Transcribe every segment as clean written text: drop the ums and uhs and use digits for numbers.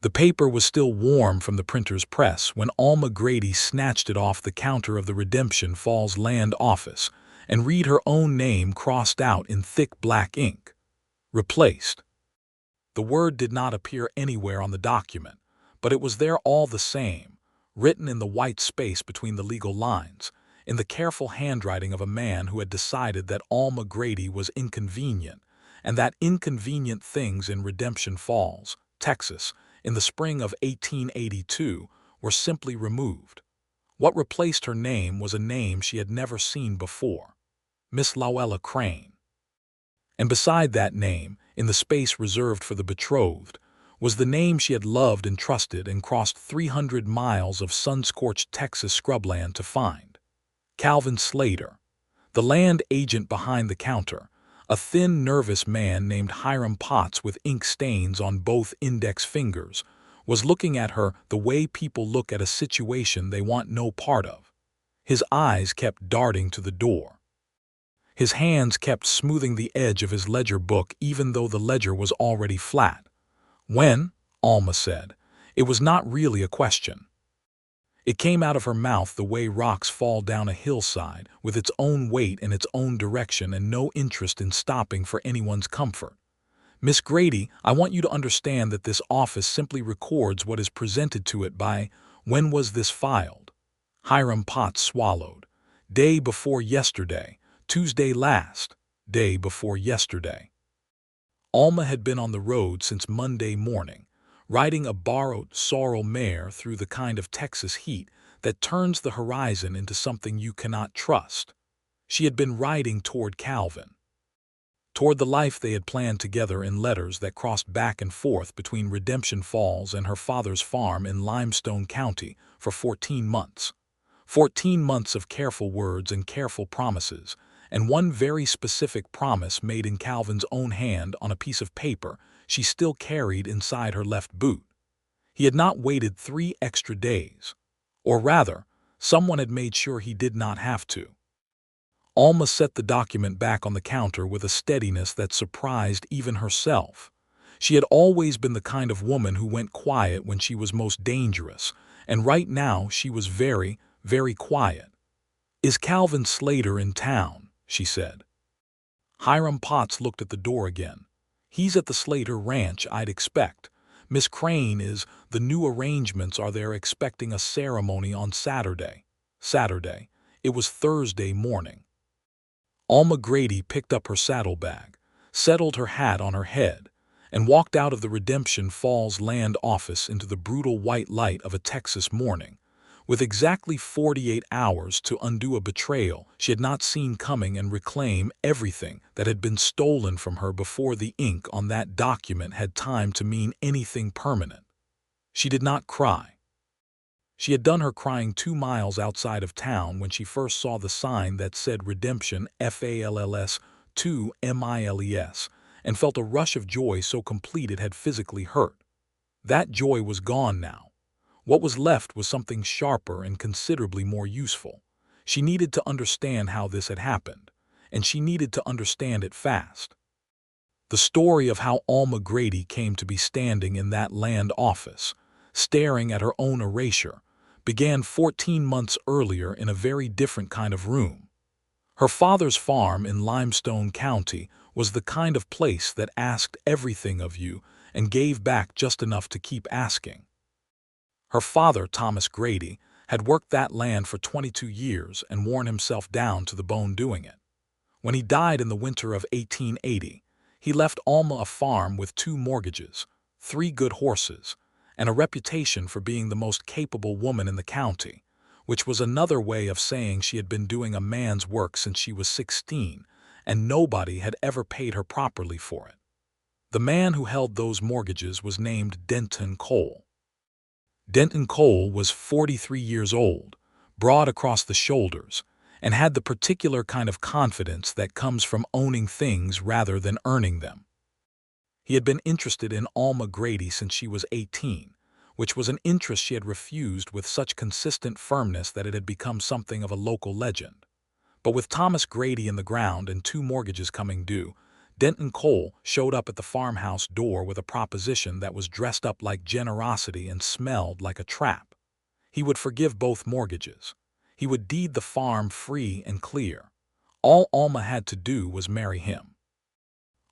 The paper was still warm from the printer's press when Alma Grady snatched it off the counter of the Redemption Falls Land Office and read her own name crossed out in thick black ink. Replaced. The word did not appear anywhere on the document, but it was there all the same, written in the white space between the legal lines, in the careful handwriting of a man who had decided that Alma Grady was inconvenient, and that inconvenient things in Redemption Falls, Texas, in the spring of 1882, were simply removed. What replaced her name was a name she had never seen before, Miss Luella Crane. And beside that name, in the space reserved for the betrothed, was the name she had loved and trusted and crossed 300 miles of sun-scorched Texas scrubland to find. Calvin Slater, the land agent behind the counter, a thin, nervous man named Hiram Potts with ink stains on both index fingers, was looking at her the way people look at a situation they want no part of. His eyes kept darting to the door. His hands kept smoothing the edge of his ledger book even though the ledger was already flat. When, Alma said, it was not really a question. It came out of her mouth the way rocks fall down a hillside, with its own weight and its own direction and no interest in stopping for anyone's comfort. Miss Grady, I want you to understand that this office simply records what is presented to it by, when was this filed? Hiram Potts swallowed. Day before yesterday, Tuesday last, day before yesterday. Alma had been on the road since Monday morning, riding a borrowed sorrel mare through the kind of Texas heat that turns the horizon into something you cannot trust. She had been riding toward Calvin, toward the life they had planned together in letters that crossed back and forth between Redemption Falls and her father's farm in Limestone County for 14 months. 14 months of careful words and careful promises, and one very specific promise made in Calvin's own hand on a piece of paper she still carried inside her left boot. He had not waited 3 extra days. Or rather, someone had made sure he did not have to. Alma set the document back on the counter with a steadiness that surprised even herself. She had always been the kind of woman who went quiet when she was most dangerous, and right now she was very, very quiet. "Is Calvin Slater in town?" she said. Hiram Potts looked at the door again. "He's at the Slater Ranch, I'd expect. Miss Crane is, the new arrangements are they're expecting a ceremony on Saturday. Saturday. It was Thursday morning." Alma Grady picked up her saddlebag, settled her hat on her head, and walked out of the Redemption Falls Land Office into the brutal white light of a Texas morning, with exactly 48 hours to undo a betrayal she had not seen coming and reclaim everything that had been stolen from her before the ink on that document had time to mean anything permanent. She did not cry. She had done her crying 2 miles outside of town when she first saw the sign that said Redemption FALLS 2 MILES and felt a rush of joy so complete it had physically hurt. That joy was gone now. What was left was something sharper and considerably more useful. She needed to understand how this had happened, and she needed to understand it fast. The story of how Alma Grady came to be standing in that land office, staring at her own erasure, began 14 months earlier in a very different kind of room. Her father's farm in Limestone County was the kind of place that asked everything of you and gave back just enough to keep asking. Her father, Thomas Grady, had worked that land for 22 years and worn himself down to the bone doing it. When he died in the winter of 1880, he left Alma a farm with 2 mortgages, 3 good horses, and a reputation for being the most capable woman in the county, which was another way of saying she had been doing a man's work since she was 16, and nobody had ever paid her properly for it. The man who held those mortgages was named Denton Cole. Denton Cole was 43 years old, broad across the shoulders, and had the particular kind of confidence that comes from owning things rather than earning them. He had been interested in Alma Grady since she was 18, which was an interest she had refused with such consistent firmness that it had become something of a local legend. But with Thomas Grady in the ground and 2 mortgages coming due, Denton Cole showed up at the farmhouse door with a proposition that was dressed up like generosity and smelled like a trap. He would forgive both mortgages. He would deed the farm free and clear. All Alma had to do was marry him.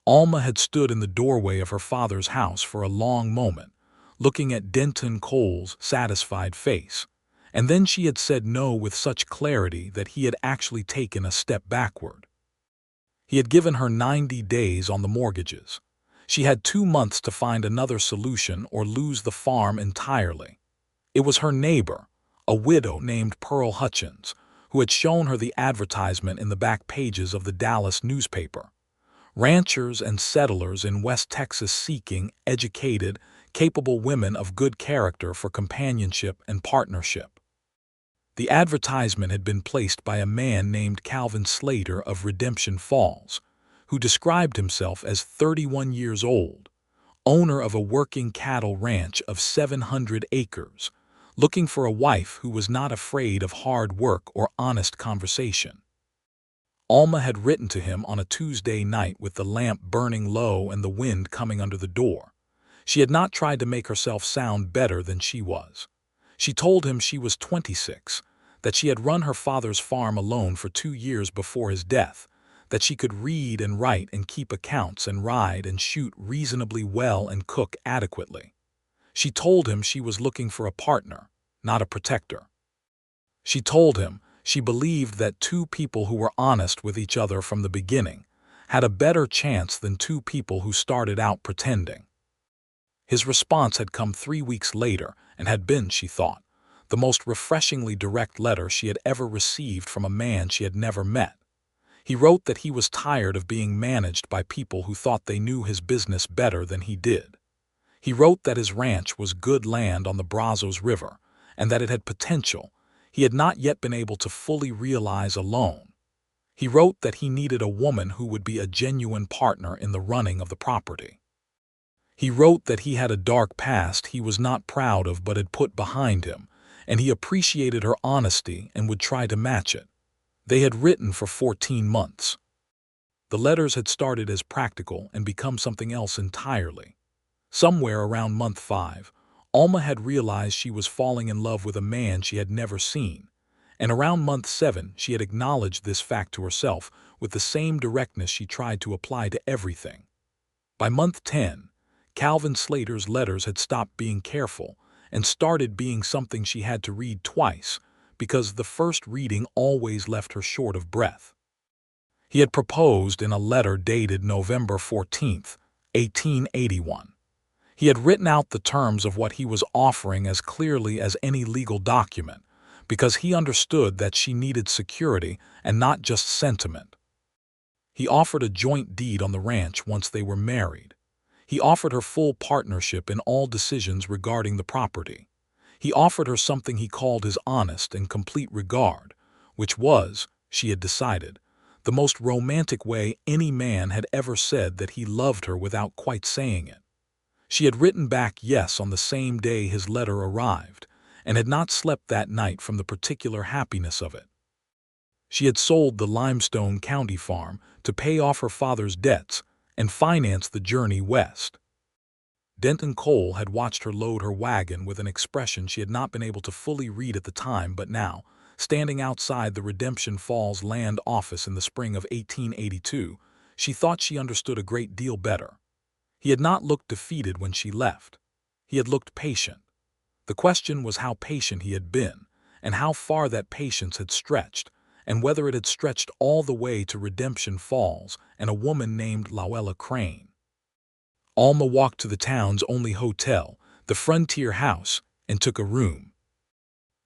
Alma had stood in the doorway of her father's house for a long moment, looking at Denton Cole's satisfied face, and then she had said no with such clarity that he had actually taken a step backward. He had given her 90 days on the mortgages. She had 2 months to find another solution or lose the farm entirely. It was her neighbor, a widow named Pearl Hutchins, who had shown her the advertisement in the back pages of the Dallas newspaper. Ranchers and settlers in West Texas seeking educated, capable women of good character for companionship and partnership. The advertisement had been placed by a man named Calvin Slater of Redemption Falls, who described himself as 31 years old, owner of a working cattle ranch of 700 acres, looking for a wife who was not afraid of hard work or honest conversation. Alma had written to him on a Tuesday night with the lamp burning low and the wind coming under the door. She had not tried to make herself sound better than she was. She told him she was 26, that she had run her father's farm alone for 2 years before his death, that she could read and write and keep accounts and ride and shoot reasonably well and cook adequately. She told him she was looking for a partner, not a protector. She told him she believed that 2 people who were honest with each other from the beginning had a better chance than 2 people who started out pretending. His response had come 3 weeks later and had been, she thought, the most refreshingly direct letter she had ever received from a man she had never met. He wrote that he was tired of being managed by people who thought they knew his business better than he did. He wrote that his ranch was good land on the Brazos River and that it had potential he had not yet been able to fully realize alone. He wrote that he needed a woman who would be a genuine partner in the running of the property. He wrote that he had a dark past he was not proud of but had put behind him, and he appreciated her honesty and would try to match it. They had written for 14 months. The letters had started as practical and become something else entirely. Somewhere around month 5, Alma had realized she was falling in love with a man she had never seen, and around month 7 she had acknowledged this fact to herself with the same directness she tried to apply to everything. By month 10, Calvin Slater's letters had stopped being careful and started being something she had to read twice, because the first reading always left her short of breath. He had proposed in a letter dated November 14, 1881. He had written out the terms of what he was offering as clearly as any legal document, because he understood that she needed security and not just sentiment. He offered a joint deed on the ranch once they were married. He offered her full partnership in all decisions regarding the property. He offered her something he called his honest and complete regard, which was, she had decided, the most romantic way any man had ever said that he loved her without quite saying it. She had written back yes on the same day his letter arrived, and had not slept that night from the particular happiness of it. She had sold the Limestone County farm to pay off her father's debts and finance the journey west. Denton Cole had watched her load her wagon with an expression she had not been able to fully read at the time, but now, standing outside the Redemption Falls land office in the spring of 1882, she thought she understood a great deal better. He had not looked defeated when she left. He had looked patient. The question was how patient he had been, and how far that patience had stretched, and whether it had stretched all the way to Redemption Falls and a woman named Luella Crane. Alma walked to the town's only hotel, the Frontier House, and took a room.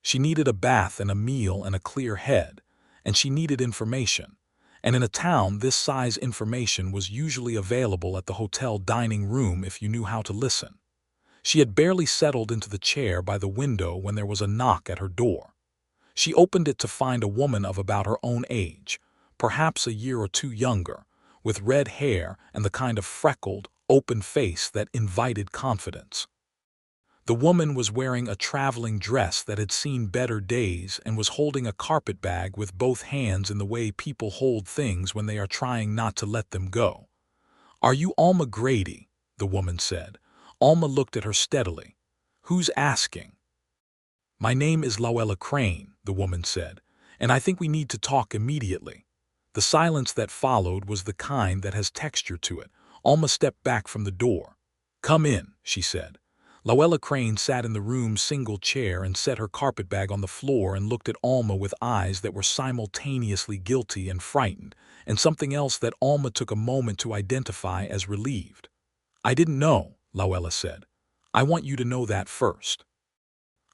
She needed a bath and a meal and a clear head, and she needed information. And in a town this size, information was usually available at the hotel dining room if you knew how to listen. She had barely settled into the chair by the window when there was a knock at her door. She opened it to find a woman of about her own age, perhaps a year or 2 younger, with red hair and the kind of freckled, open face that invited confidence. The woman was wearing a traveling dress that had seen better days and was holding a carpet bag with both hands in the way people hold things when they are trying not to let them go. "Are you Alma Grady?" the woman said. Alma looked at her steadily. "Who's asking?" "My name is Luella Crane," the woman said, "and I think we need to talk immediately." The silence that followed was the kind that has texture to it. Alma stepped back from the door. "Come in," she said. Luella Crane sat in the room's single chair and set her carpetbag on the floor and looked at Alma with eyes that were simultaneously guilty and frightened, and something else that Alma took a moment to identify as relieved. "I didn't know," Luella said. "I want you to know that first.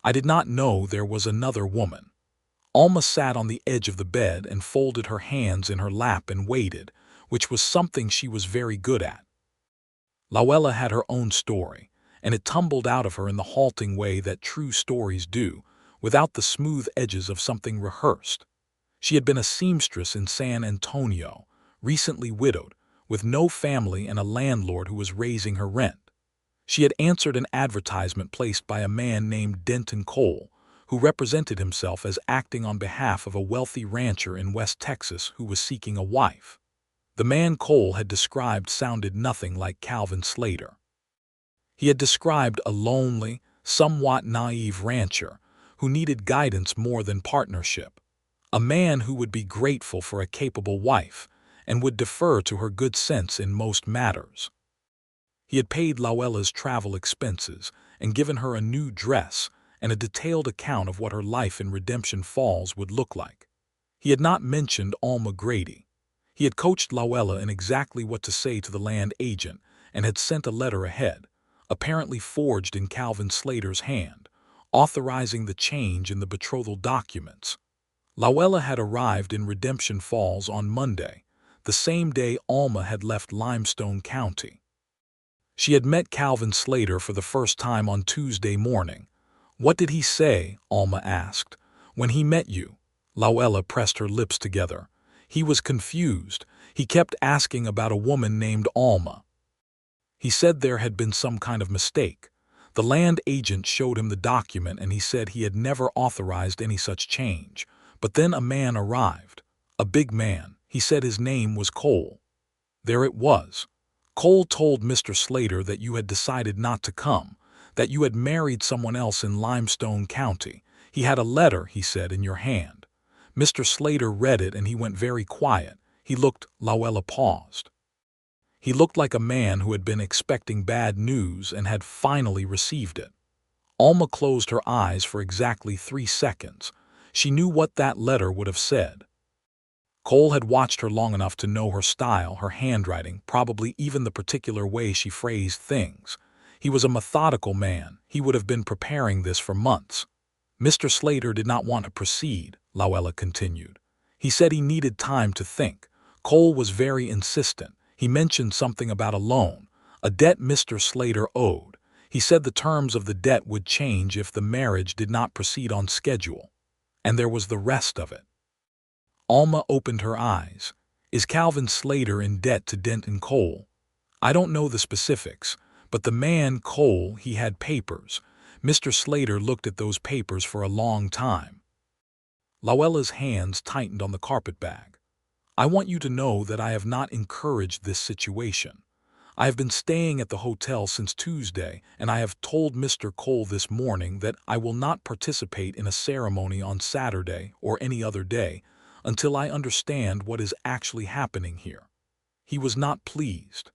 I did not know there was another woman." Alma sat on the edge of the bed and folded her hands in her lap and waited, which was something she was very good at. Luella had her own story, and it tumbled out of her in the halting way that true stories do, without the smooth edges of something rehearsed. She had been a seamstress in San Antonio, recently widowed, with no family and a landlord who was raising her rent. She had answered an advertisement placed by a man named Denton Cole, who represented himself as acting on behalf of a wealthy rancher in West Texas who was seeking a wife. The man Cole had described sounded nothing like Calvin Slater. He had described a lonely, somewhat naive rancher who needed guidance more than partnership, a man who would be grateful for a capable wife and would defer to her good sense in most matters. He had paid Luella's travel expenses and given her a new dress and a detailed account of what her life in Redemption Falls would look like. He had not mentioned Alma Grady. He had coached Luella in exactly what to say to the land agent and had sent a letter ahead, apparently forged in Calvin Slater's hand, authorizing the change in the betrothal documents. Luella had arrived in Redemption Falls on Monday, the same day Alma had left Limestone County. She had met Calvin Slater for the first time on Tuesday morning. "What did he say?" Alma asked. "When he met you?" Luella pressed her lips together. "He was confused. He kept asking about a woman named Alma. He said there had been some kind of mistake. The land agent showed him the document and he said he had never authorized any such change. But then a man arrived. A big man. He said his name was Cole. There it was. Cole told Mr. Slater that you had decided not to come, that you had married someone else in Limestone County. He had a letter, he said, in your hand. Mr. Slater read it and he went very quiet. He looked." Luella paused. "He looked like a man who had been expecting bad news and had finally received it." Alma closed her eyes for exactly 3 seconds. She knew what that letter would have said. Cole had watched her long enough to know her style, her handwriting, probably even the particular way she phrased things. He was a methodical man. He would have been preparing this for months. "Mr. Slater did not want to proceed," Luella continued. "He said he needed time to think. Cole was very insistent. He mentioned something about a loan, a debt Mr. Slater owed. He said the terms of the debt would change if the marriage did not proceed on schedule. And there was the rest of it." Alma opened her eyes. "Is Calvin Slater in debt to Denton Cole?" "I don't know the specifics, but the man Cole, he had papers. Mr. Slater looked at those papers for a long time." Luella's hands tightened on the carpetbag. "I want you to know that I have not encouraged this situation. I have been staying at the hotel since Tuesday, and I have told Mr. Cole this morning that I will not participate in a ceremony on Saturday or any other day until I understand what is actually happening here." He was not pleased.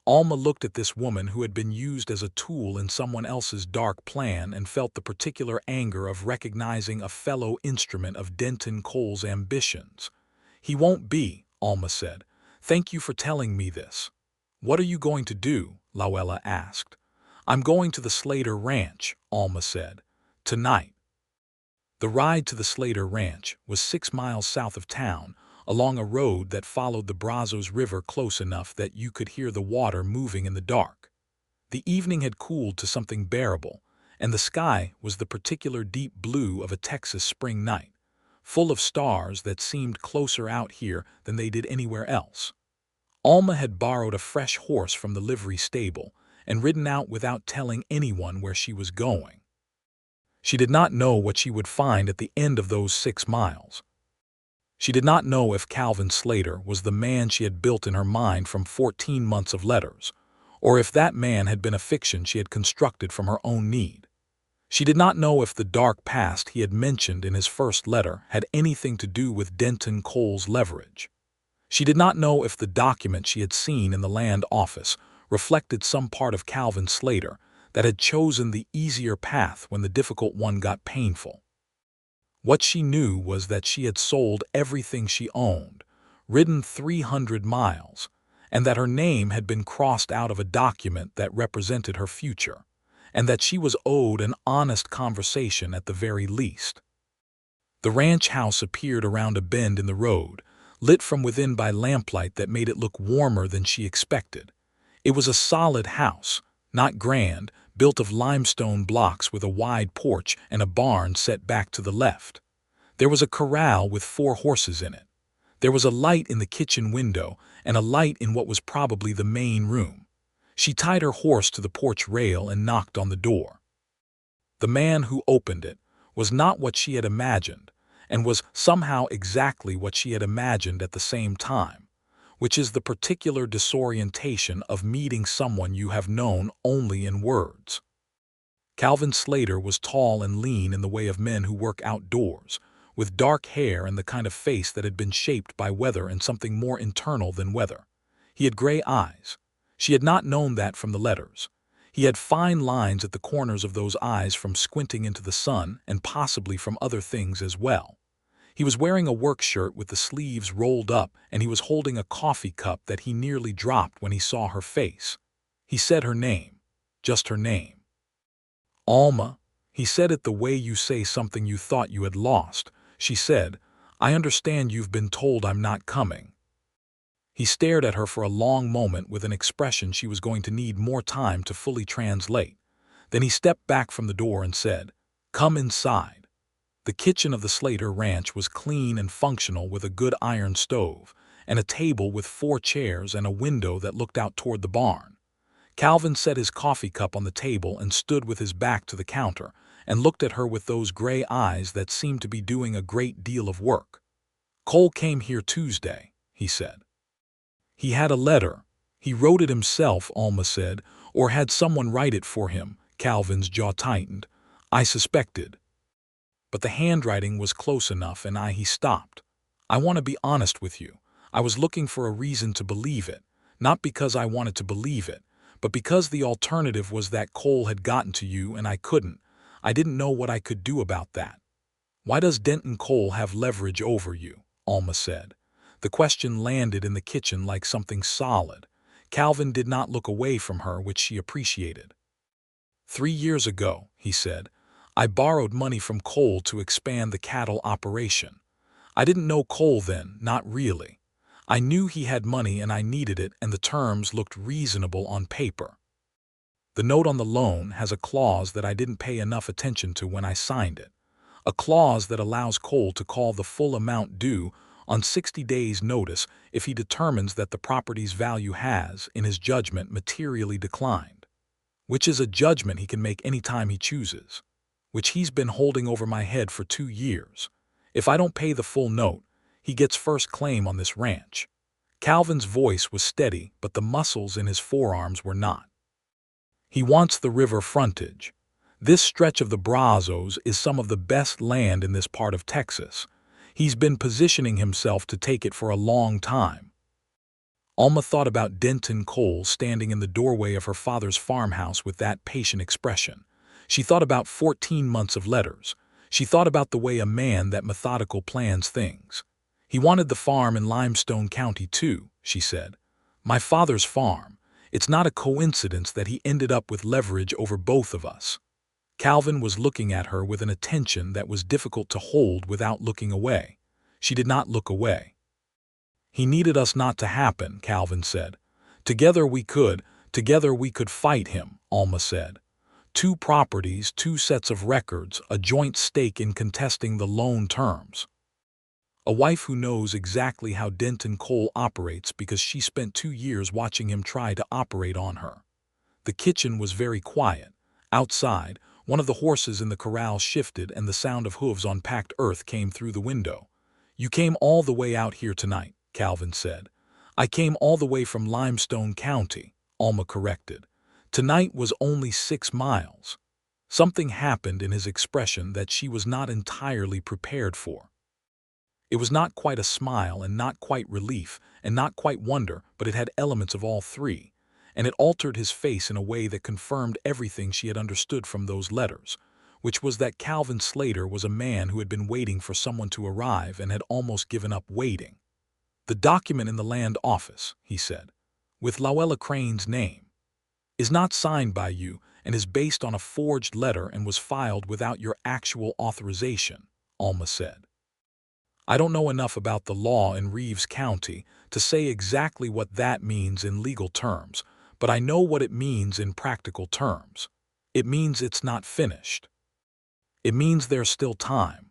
Alma looked at this woman who had been used as a tool in someone else's dark plan and felt the particular anger of recognizing a fellow instrument of Denton Cole's ambitions. "He won't be," Alma said. "Thank you for telling me this." "What are you going to do?" Luella asked. "I'm going to the Slater Ranch," Alma said. "Tonight." The ride to the Slater Ranch was 6 miles south of town, along a road that followed the Brazos River close enough that you could hear the water moving in the dark. The evening had cooled to something bearable, and the sky was the particular deep blue of a Texas spring night, full of stars that seemed closer out here than they did anywhere else. Alma had borrowed a fresh horse from the livery stable and ridden out without telling anyone where she was going. She did not know what she would find at the end of those 6 miles. She did not know if Calvin Slater was the man she had built in her mind from 14 months of letters, or if that man had been a fiction she had constructed from her own need. She did not know if the dark past he had mentioned in his first letter had anything to do with Denton Cole's leverage. She did not know if the document she had seen in the land office reflected some part of Calvin Slater that had chosen the easier path when the difficult one got painful. What she knew was that she had sold everything she owned, ridden 300 miles, and that her name had been crossed out of a document that represented her future, and that she was owed an honest conversation at the very least. The ranch house appeared around a bend in the road, lit from within by lamplight that made it look warmer than she expected. It was a solid house, not grand, built of limestone blocks with a wide porch and a barn set back to the left. There was a corral with 4 horses in it. There was a light in the kitchen window and a light in what was probably the main room. She tied her horse to the porch rail and knocked on the door. The man who opened it was not what she had imagined, and was somehow exactly what she had imagined at the same time, which is the particular disorientation of meeting someone you have known only in words. Calvin Slater was tall and lean in the way of men who work outdoors, with dark hair and the kind of face that had been shaped by weather and something more internal than weather. He had gray eyes. She had not known that from the letters. He had fine lines at the corners of those eyes from squinting into the sun and possibly from other things as well. He was wearing a work shirt with the sleeves rolled up, and he was holding a coffee cup that he nearly dropped when he saw her face. He said her name, just her name. Alma. He said it the way you say something you thought you had lost. She said, I understand you've been told I'm not coming. He stared at her for a long moment with an expression she was going to need more time to fully translate. Then he stepped back from the door and said, Come inside. The kitchen of the Slater ranch was clean and functional with a good iron stove, and a table with 4 chairs and a window that looked out toward the barn. Calvin set his coffee cup on the table and stood with his back to the counter and looked at her with those gray eyes that seemed to be doing a great deal of work. Cole came here Tuesday, he said. He had a letter. He wrote it himself, Alma said, or had someone write it for him. Calvin's jaw tightened. I suspected. But the handwriting was close enough, and he stopped. I want to be honest with you. I was looking for a reason to believe it, not because I wanted to believe it, but because the alternative was that Cole had gotten to you and I couldn't. I didn't know what I could do about that. Why does Denton Cole have leverage over you? Alma said. The question landed in the kitchen like something solid. Calvin did not look away from her, which she appreciated. 3 years ago, he said, I borrowed money from Cole to expand the cattle operation. I didn't know Cole then, not really. I knew he had money and I needed it, and the terms looked reasonable on paper. The note on the loan has a clause that I didn't pay enough attention to when I signed it. A clause that allows Cole to call the full amount due on 60 days' notice if he determines that the property's value has, in his judgment, materially declined, which is a judgment he can make any time he chooses, which he's been holding over my head for 2 years. If I don't pay the full note, he gets first claim on this ranch. Calvin's voice was steady, but the muscles in his forearms were not. He wants the river frontage. This stretch of the Brazos is some of the best land in this part of Texas. He's been positioning himself to take it for a long time. Alma thought about Denton Cole standing in the doorway of her father's farmhouse with that patient expression. She thought about 14 months of letters. She thought about the way a man that methodical plans things. He wanted the farm in Limestone County too, she said. My father's farm. It's not a coincidence that he ended up with leverage over both of us. Calvin was looking at her with an attention that was difficult to hold without looking away. She did not look away. He needed us not to happen, Calvin said. Together we could fight him, Alma said. 2 properties, 2 sets of records, a joint stake in contesting the loan terms. A wife who knows exactly how Denton Cole operates because she spent 2 years watching him try to operate on her. The kitchen was very quiet. Outside, one of the horses in the corral shifted and the sound of hooves on packed earth came through the window. "You came all the way out here tonight," Calvin said. "I came all the way from Limestone County," Alma corrected. "Tonight was only 6 miles." Something happened in his expression that she was not entirely prepared for. It was not quite a smile and not quite relief and not quite wonder, but it had elements of all three, and it altered his face in a way that confirmed everything she had understood from those letters, which was that Calvin Slater was a man who had been waiting for someone to arrive and had almost given up waiting. "The document in the land office," he said, "with Luella Crane's name, is not signed by you and is based on a forged letter and was filed without your actual authorization," Alma said. "I don't know enough about the law in Reeves County to say exactly what that means in legal terms, but I know what it means in practical terms. It means it's not finished. It means there's still time.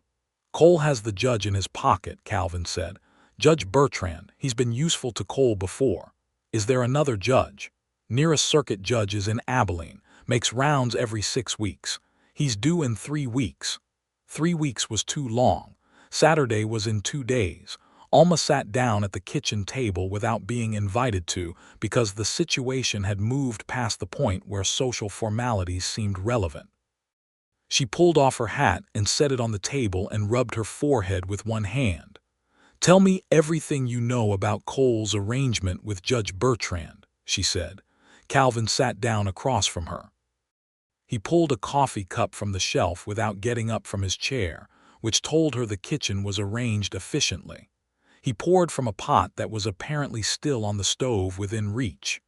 Cole has the judge in his pocket," Calvin said. "Judge Bertrand, he's been useful to Cole before. Is there another judge? Nearest circuit judge is in Abilene, makes rounds every 6 weeks. He's due in 3 weeks. 3 weeks was too long. Saturday was in 2 days. Alma sat down at the kitchen table without being invited to because the situation had moved past the point where social formalities seemed relevant. She pulled off her hat and set it on the table and rubbed her forehead with one hand. "Tell me everything you know about Cole's arrangement with Judge Bertrand," she said. Calvin sat down across from her. He pulled a coffee cup from the shelf without getting up from his chair, which told her the kitchen was arranged efficiently. He poured from a pot that was apparently still on the stove within reach.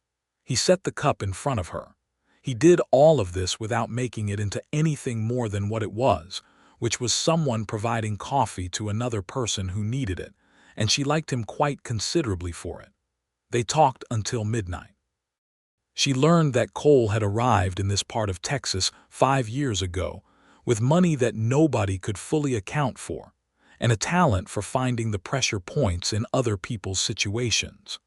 He set the cup in front of her. He did all of this without making it into anything more than what it was, which was someone providing coffee to another person who needed it, and she liked him quite considerably for it. They talked until midnight. She learned that Cole had arrived in this part of Texas 5 years ago, with money that nobody could fully account for, and a talent for finding the pressure points in other people's situations.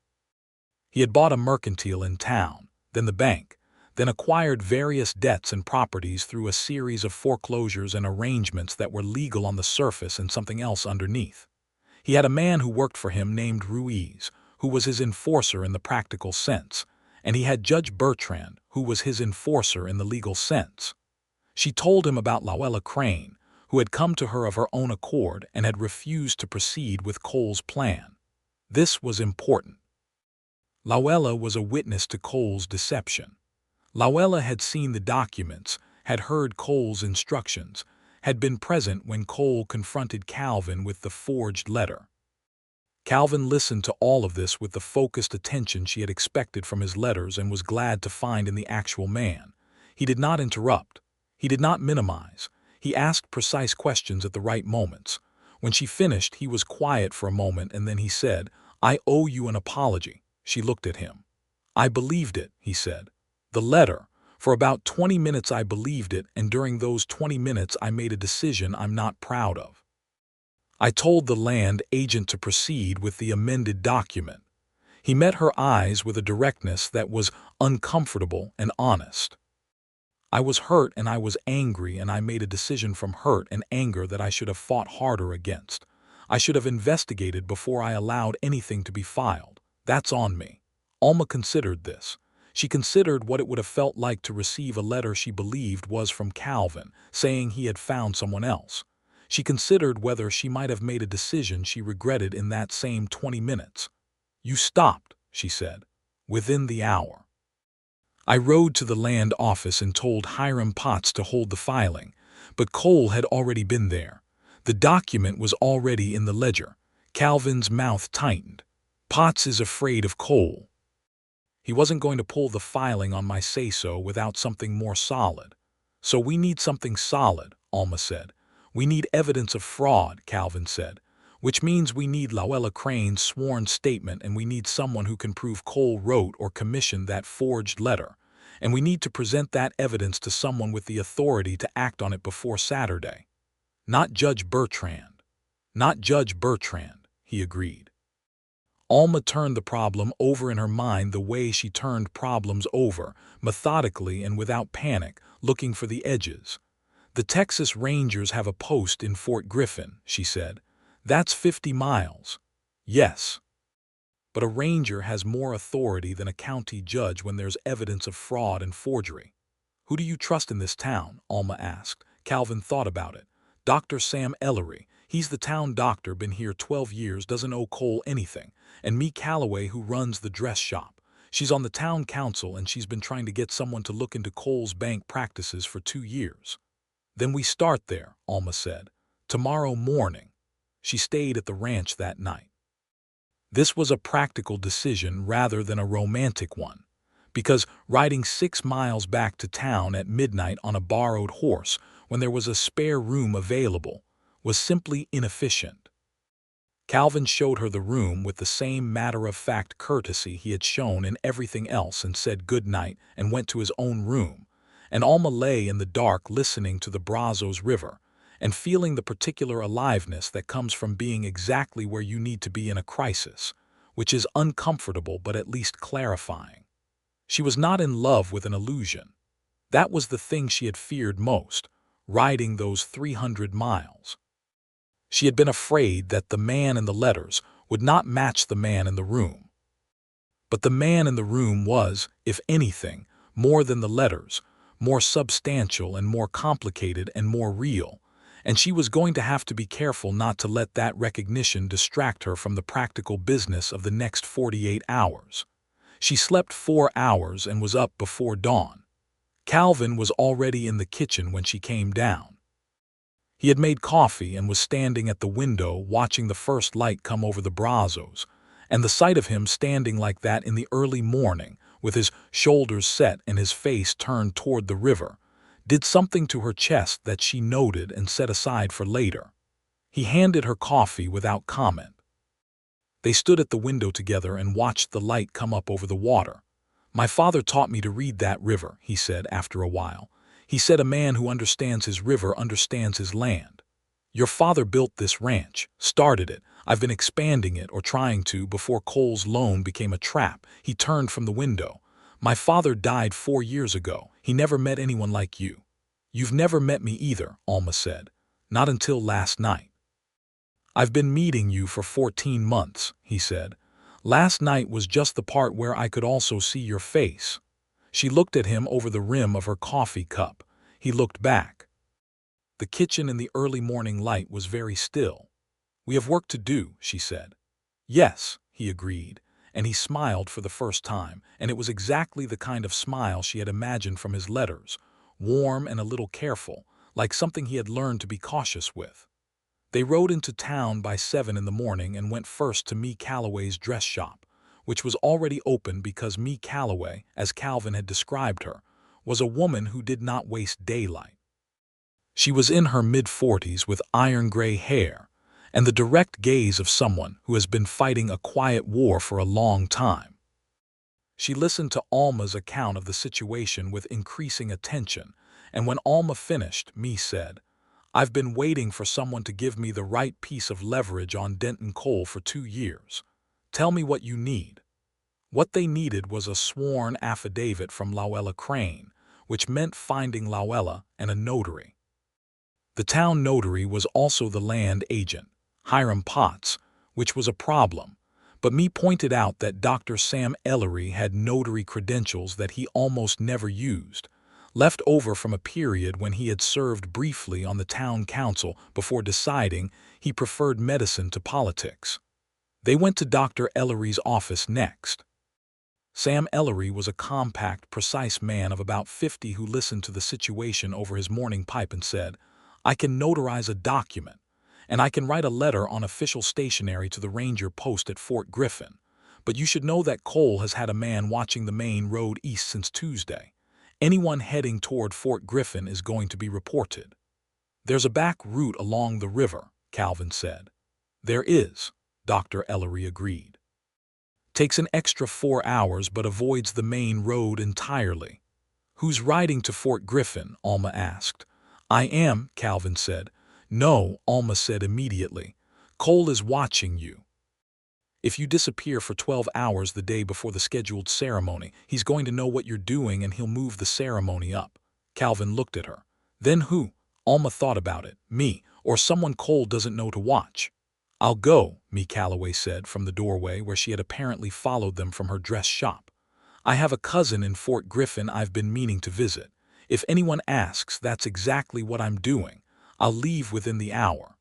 He had bought a mercantile in town, then the bank, then acquired various debts and properties through a series of foreclosures and arrangements that were legal on the surface and something else underneath. He had a man who worked for him named Ruiz, who was his enforcer in the practical sense, and he had Judge Bertrand, who was his enforcer in the legal sense. She told him about Luella Crane, who had come to her of her own accord and had refused to proceed with Cole's plan. This was important. Luella was a witness to Cole's deception. Luella had seen the documents, had heard Cole's instructions, had been present when Cole confronted Calvin with the forged letter. Calvin listened to all of this with the focused attention she had expected from his letters and was glad to find in the actual man. He did not interrupt. He did not minimize. He asked precise questions at the right moments. When she finished, he was quiet for a moment and then he said, "I owe you an apology." She looked at him. "I believed it," he said. "The letter. For about 20 minutes I believed it, and during those 20 minutes I made a decision I'm not proud of. I told the land agent to proceed with the amended document." He met her eyes with a directness that was uncomfortable and honest. "I was hurt and I was angry, and I made a decision from hurt and anger that I should have fought harder against. I should have investigated before I allowed anything to be filed. That's on me." Alma considered this. She considered what it would have felt like to receive a letter she believed was from Calvin, saying he had found someone else. She considered whether she might have made a decision she regretted in that same 20 minutes. "You stopped," she said, "within the hour." "I rode to the land office and told Hiram Potts to hold the filing, but Cole had already been there. The document was already in the ledger." Calvin's mouth tightened. "Potts is afraid of Cole. He wasn't going to pull the filing on my say-so without something more solid." "So we need something solid," Alma said. "We need evidence of fraud," Calvin said, "which means we need Luella Crane's sworn statement, and we need someone who can prove Cole wrote or commissioned that forged letter, and we need to present that evidence to someone with the authority to act on it before Saturday." "Not Judge Bertrand." "Not Judge Bertrand," he agreed. Alma turned the problem over in her mind the way she turned problems over, methodically and without panic, looking for the edges. "The Texas Rangers have a post in Fort Griffin," she said. That's 50 miles. Yes. But a ranger has more authority than a county judge when there's evidence of fraud and forgery. Who do you trust in this town? Alma asked. Calvin thought about it. Dr. Sam Ellery. He's the town doctor, been here 12 years, doesn't owe Cole anything. And me Calloway, who runs the dress shop. She's on the town council and she's been trying to get someone to look into Cole's bank practices for 2 years. Then we start there, Alma said. Tomorrow morning. She stayed at the ranch that night. This was a practical decision rather than a romantic one, because riding 6 miles back to town at midnight on a borrowed horse when there was a spare room available was simply inefficient. Calvin showed her the room with the same matter-of-fact courtesy he had shown in everything else and said good night and went to his own room, and Alma lay in the dark listening to the Brazos River and feeling the particular aliveness that comes from being exactly where you need to be in a crisis, which is uncomfortable but at least clarifying. She was not in love with an illusion. That was the thing she had feared most, riding those 300 miles. She had been afraid that the man in the letters would not match the man in the room. But the man in the room was, if anything, more than the letters, more substantial and more complicated and more real, and she was going to have to be careful not to let that recognition distract her from the practical business of the next 48 hours. She slept 4 hours and was up before dawn. Calvin was already in the kitchen when she came down. He had made coffee and was standing at the window watching the first light come over the Brazos, and the sight of him standing like that in the early morning, with his shoulders set and his face turned toward the river, did something to her chest that she noted and set aside for later. He handed her coffee without comment. They stood at the window together and watched the light come up over the water. "My father taught me to read that river," he said after a while. "He said a man who understands his river understands his land. Your father built this ranch, started it. I've been expanding it or trying to before Cole's loan became a trap." He turned from the window. "My father died 4 years ago. He never met anyone like you." "You've never met me either," Alma said. "Not until last night." "I've been meeting you for 14 months, he said. "Last night was just the part where I could also see your face." She looked at him over the rim of her coffee cup. He looked back. The kitchen in the early morning light was very still. "We have work to do," she said. "Yes," he agreed, and he smiled for the first time, and it was exactly the kind of smile she had imagined from his letters, warm and a little careful, like something he had learned to be cautious with. They rode into town by 7 in the morning and went first to Me Calloway's dress shop, which was already open because Me Calloway, as Calvin had described her, was a woman who did not waste daylight. She was in her mid-40s with iron-gray hair and the direct gaze of someone who has been fighting a quiet war for a long time. She listened to Alma's account of the situation with increasing attention, and when Alma finished, Me said, "I've been waiting for someone to give me the right piece of leverage on Denton Cole for 2 years. Tell me what you need." What they needed was a sworn affidavit from Luella Crane, which meant finding Luella and a notary. The town notary was also the land agent, Hiram Potts, which was a problem, but Me pointed out that Dr. Sam Ellery had notary credentials that he almost never used, left over from a period when he had served briefly on the town council before deciding he preferred medicine to politics. They went to Dr. Ellery's office next. Sam Ellery was a compact, precise man of about 50 who listened to the situation over his morning pipe and said, "I can notarize a document, and I can write a letter on official stationery to the ranger post at Fort Griffin, but you should know that Cole has had a man watching the main road east since Tuesday. Anyone heading toward Fort Griffin is going to be reported." "There's a back route along the river," Calvin said. "There is," Dr. Ellery agreed. "Takes an extra 4 hours but avoids the main road entirely." "Who's riding to Fort Griffin?" Alma asked. "I am," Calvin said. "No," Alma said immediately. "Cole is watching you. If you disappear for 12 hours the day before the scheduled ceremony, he's going to know what you're doing and he'll move the ceremony up." Calvin looked at her. "Then who?" Alma thought about it. "Me, or someone Cole doesn't know to watch." "I'll go," Mee Calloway said from the doorway where she had apparently followed them from her dress shop. "I have a cousin in Fort Griffin I've been meaning to visit. If anyone asks, that's exactly what I'm doing. I'll leave within the hour."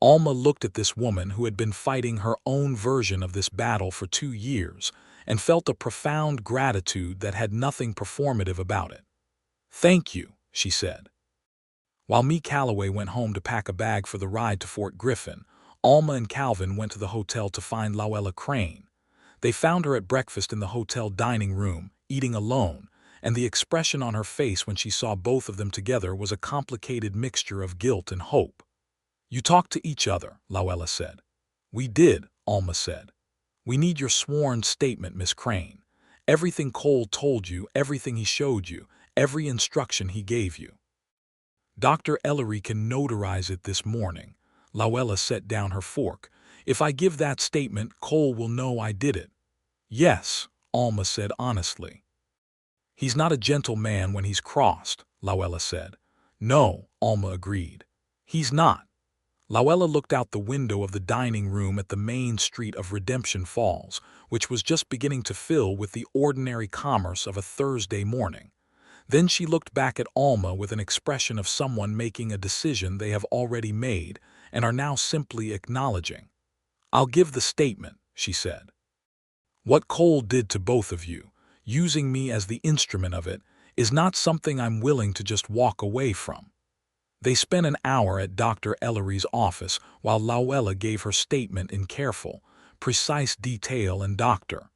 Alma looked at this woman who had been fighting her own version of this battle for 2 years and felt a profound gratitude that had nothing performative about it. "Thank you," she said. While Mee Calloway went home to pack a bag for the ride to Fort Griffin, Alma and Calvin went to the hotel to find Luella Crane. They found her at breakfast in the hotel dining room, eating alone, and the expression on her face when she saw both of them together was a complicated mixture of guilt and hope. "You talked to each other," Luella said. "We did," Alma said. "We need your sworn statement, Miss Crane. Everything Cole told you, everything he showed you, every instruction he gave you." "Dr. Ellery can notarize it this morning." Luella set down her fork. "If I give that statement, Cole will know I did it." "Yes," Alma said honestly. "He's not a gentle man when he's crossed," Luella said. "No," Alma agreed. "He's not." Luella looked out the window of the dining room at the main street of Redemption Falls, which was just beginning to fill with the ordinary commerce of a Thursday morning. Then she looked back at Alma with an expression of someone making a decision they have already made and are now simply acknowledging. "I'll give the statement," she said. "What Cole did to both of you, using me as the instrument of it, is not something I'm willing to just walk away from." They spent an hour at Dr. Ellery's office while Luella gave her statement in careful, precise detail, and Dr.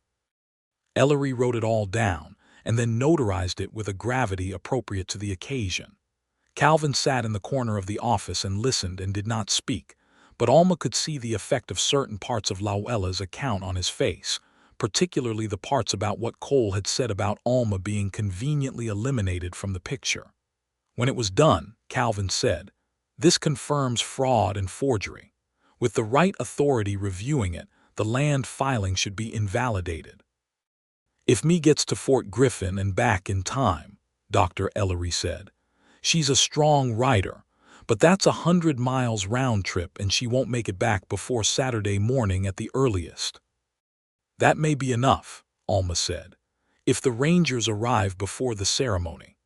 Ellery wrote it all down and then notarized it with a gravity appropriate to the occasion. Calvin sat in the corner of the office and listened and did not speak, but Alma could see the effect of certain parts of Luella's account on his face, particularly the parts about what Cole had said about Alma being conveniently eliminated from the picture. When it was done, Calvin said, "This confirms fraud and forgery. With the right authority reviewing it, the land filing should be invalidated." "If Mee gets to Fort Griffin and back in time," Dr. Ellery said. "She's a strong writer, but that's 100 miles round trip and she won't make it back before Saturday morning at the earliest." "That may be enough," Alma said, "if the Rangers arrive before the ceremony.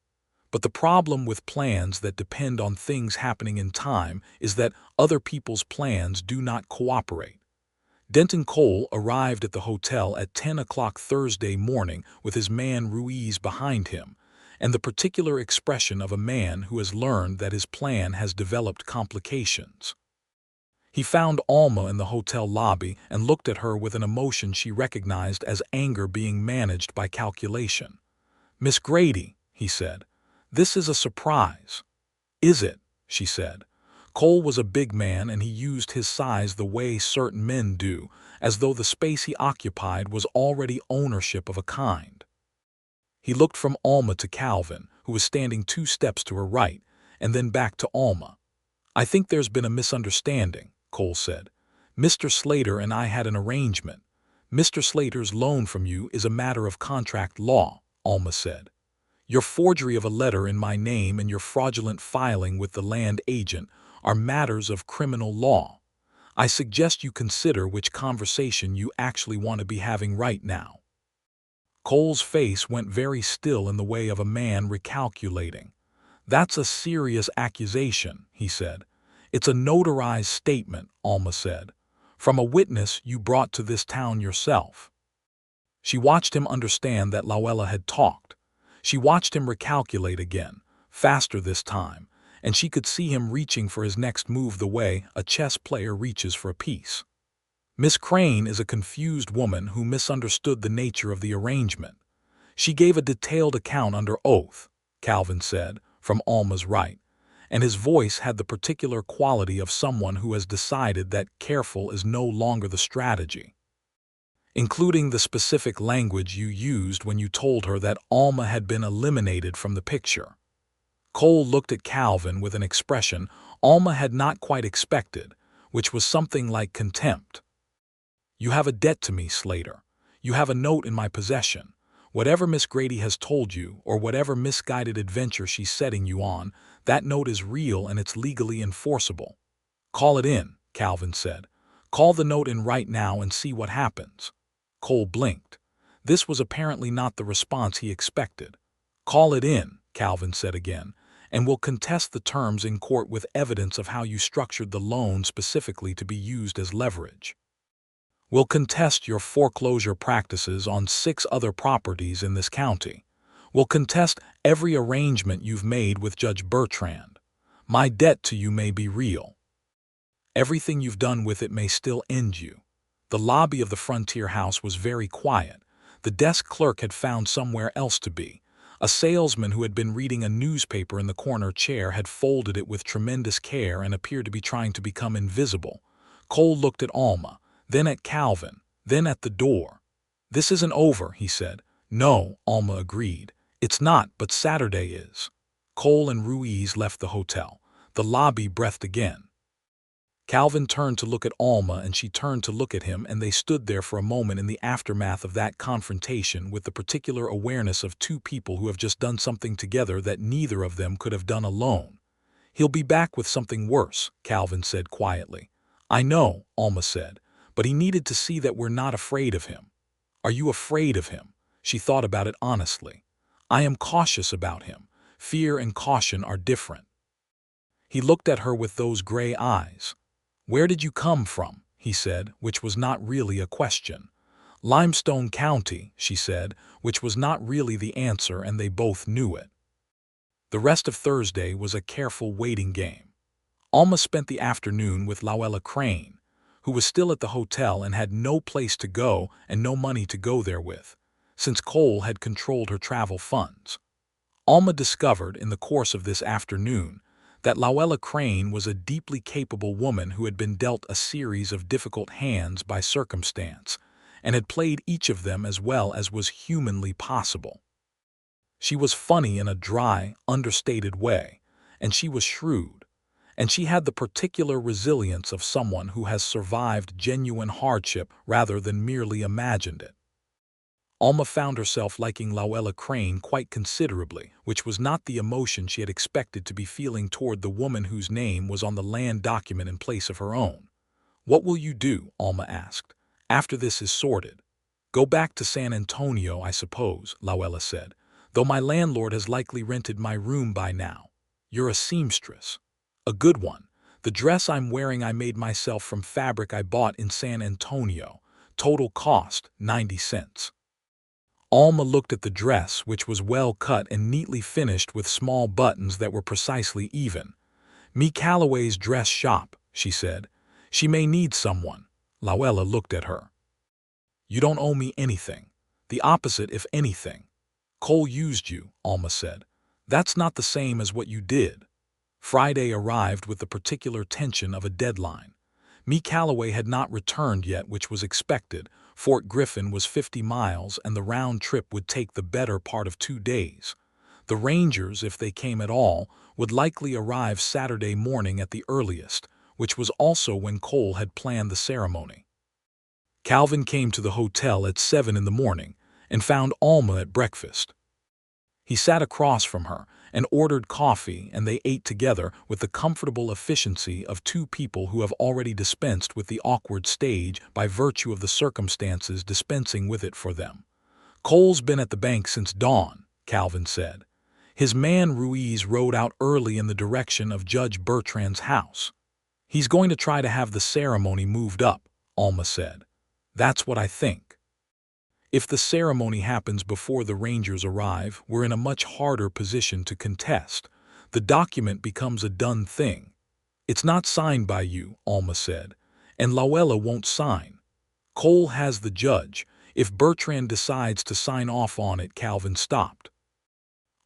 But the problem with plans that depend on things happening in time is that other people's plans do not cooperate." Denton Cole arrived at the hotel at 10 o'clock Thursday morning with his man Ruiz behind him, and the particular expression of a man who has learned that his plan has developed complications. He found Alma in the hotel lobby and looked at her with an emotion she recognized as anger being managed by calculation. "Miss Grady," he said, "this is a surprise." "Is it?" she said. Cole was a big man and he used his size the way certain men do, as though the space he occupied was already ownership of a kind. He looked from Alma to Calvin, who was standing 2 steps to her right, and then back to Alma. "I think there's been a misunderstanding," Cole said. "Mr. Slater and I had an arrangement. Mr. Slater's loan from you is a matter of contract law," Alma said. "Your forgery of a letter in my name and your fraudulent filing with the land agent are matters of criminal law. I suggest you consider which conversation you actually want to be having right now." Cole's face went very still in the way of a man recalculating. "That's a serious accusation," he said. "It's a notarized statement," Alma said, "from a witness you brought to this town yourself." She watched him understand that Luella had talked. She watched him recalculate again, faster this time, and she could see him reaching for his next move the way a chess player reaches for a piece. Miss Crane is a confused woman who misunderstood the nature of the arrangement. She gave a detailed account under oath, Calvin said, from Alma's right, and his voice had the particular quality of someone who has decided that careful is no longer the strategy. "Including the specific language you used when you told her that Alma had been eliminated from the picture." Cole looked at Calvin with an expression Alma had not quite expected, which was something like contempt. "You have a debt to me, Slater. You have a note in my possession. Whatever Miss Grady has told you, or whatever misguided adventure she's setting you on, that note is real and it's legally enforceable." "Call it in," Calvin said. Call the note in right now and see what happens. Cole blinked. This was apparently not the response he expected. Call it in, Calvin said again, and we'll contest the terms in court with evidence of how you structured the loan specifically to be used as leverage. We'll contest your foreclosure practices on 6 other properties in this county. We'll contest every arrangement you've made with Judge Bertrand. My debt to you may be real. Everything you've done with it may still end you. The lobby of the Frontier House was very quiet. The desk clerk had found somewhere else to be. A salesman who had been reading a newspaper in the corner chair had folded it with tremendous care and appeared to be trying to become invisible. Cole looked at Alma, then at Calvin, then at the door. "This isn't over," he said. "No," Alma agreed. "It's not, but Saturday is." Cole and Ruiz left the hotel. The lobby breathed again. Calvin turned to look at Alma and she turned to look at him, and they stood there for a moment in the aftermath of that confrontation with the particular awareness of 2 people who have just done something together that neither of them could have done alone. "He'll be back with something worse," Calvin said quietly. "I know," Alma said, "but he needed to see that we're not afraid of him." "Are you afraid of him?" She thought about it honestly. "I am cautious about him. Fear and caution are different." He looked at her with those gray eyes. "Where did you come from?" he said, which was not really a question. "Limestone County," she said, which was not really the answer, and they both knew it. The rest of Thursday was a careful waiting game. Alma spent the afternoon with Luella Crane, who was still at the hotel and had no place to go and no money to go there with, since Cole had controlled her travel funds. Alma discovered in the course of this afternoon that Luella Crane was a deeply capable woman who had been dealt a series of difficult hands by circumstance, and had played each of them as well as was humanly possible. She was funny in a dry, understated way, and she was shrewd, and she had the particular resilience of someone who has survived genuine hardship rather than merely imagined it. Alma found herself liking Luella Crane quite considerably, which was not the emotion she had expected to be feeling toward the woman whose name was on the land document in place of her own. "What will you do?" Alma asked, "after this is sorted?" "Go back to San Antonio, I suppose," Luella said, "though my landlord has likely rented my room by now." "You're a seamstress." "A good one. The dress I'm wearing I made myself from fabric I bought in San Antonio. Total cost, 90 cents. Alma looked at the dress, which was well cut and neatly finished with small buttons that were precisely even. "Me Calloway's dress shop," she said. "She may need someone." Luella looked at her. "You don't owe me anything. The opposite, if anything." "Cole used you," Alma said. "That's not the same as what you did." Friday arrived with the particular tension of a deadline. Me Calloway had not returned yet, which was expected. Fort Griffin was 50 miles, and the round trip would take the better part of 2 days. The Rangers, if they came at all, would likely arrive Saturday morning at the earliest, which was also when Cole had planned the ceremony. Calvin came to the hotel at 7 in the morning and found Alma at breakfast. He sat across from her and ordered coffee, and they ate together with the comfortable efficiency of 2 people who have already dispensed with the awkward stage by virtue of the circumstances dispensing with it for them. "Cole's been at the bank since dawn," Calvin said. "His man Ruiz rode out early in the direction of Judge Bertrand's house. He's going to try to have the ceremony moved up," Alma said. "That's what I think. If the ceremony happens before the Rangers arrive, we're in a much harder position to contest. The document becomes a done thing." "It's not signed by you," Alma said, "and Luella won't sign. Cole has the judge. If Bertrand decides to sign off on it." Calvin stopped.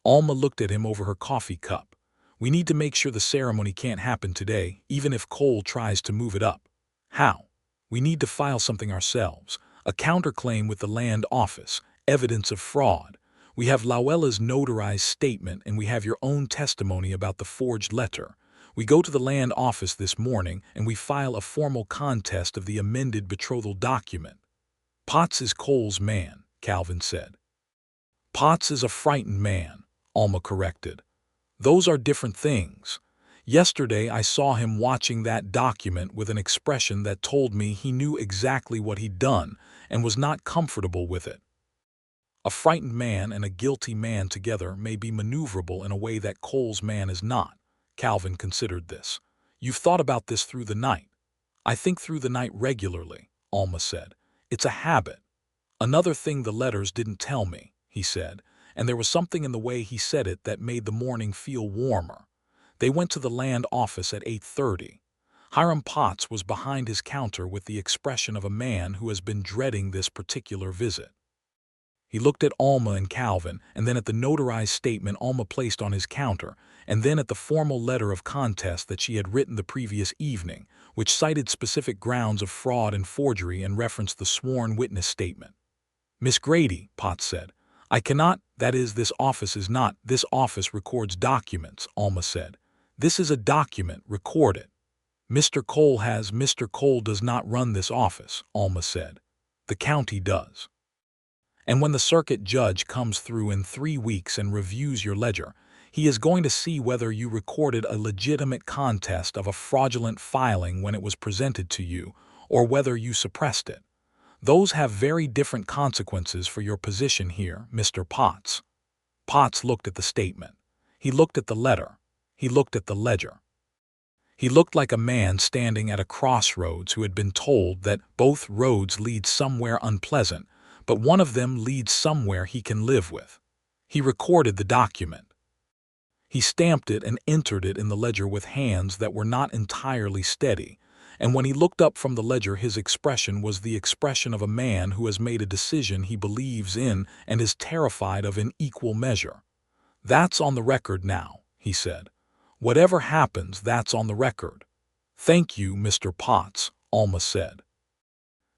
Alma looked at him over her coffee cup. "We need to make sure the ceremony can't happen today, even if Cole tries to move it up." "How?" "We need to file something ourselves. A counterclaim with the land office, evidence of fraud. We have Luella's notarized statement, and we have your own testimony about the forged letter. We go to the land office this morning and we file a formal contest of the amended betrothal document." "Potts is Cole's man," Calvin said. "Potts is a frightened man," Alma corrected. "Those are different things. Yesterday I saw him watching that document with an expression that told me he knew exactly what he'd done and was not comfortable with it. A frightened man and a guilty man together may be maneuverable in a way that Cole's man is not. Calvin considered this. You've thought about this through the night. I think through the night regularly, Alma said. It's a habit. Another thing the letters didn't tell me, he said, and there was something in the way he said it that made the morning feel warmer. They went to the land office at 8:30. Hiram Potts was behind his counter with the expression of a man who has been dreading this particular visit. He looked at Alma and Calvin, and then at the notarized statement Alma placed on his counter, and then at the formal letter of contest that she had written the previous evening, which cited specific grounds of fraud and forgery and referenced the sworn witness statement. Miss Grady, Potts said, I cannot, that is, this office records documents, Alma said. This is a document, record it. Mr. Cole does not run this office, Alma said. The county does. And when the circuit judge comes through in 3 weeks and reviews your ledger, he is going to see whether you recorded a legitimate contest of a fraudulent filing when it was presented to you, or whether you suppressed it. Those have very different consequences for your position here, Mr. Potts. Potts looked at the statement. He looked at the letter. He looked at the ledger. He looked like a man standing at a crossroads who had been told that both roads lead somewhere unpleasant, but one of them leads somewhere he can live with. He recorded the document. He stamped it and entered it in the ledger with hands that were not entirely steady, and when he looked up from the ledger his expression was the expression of a man who has made a decision he believes in and is terrified of in equal measure. That's on the record now, he said. Whatever happens, that's on the record. Thank you, Mr. Potts, Alma said.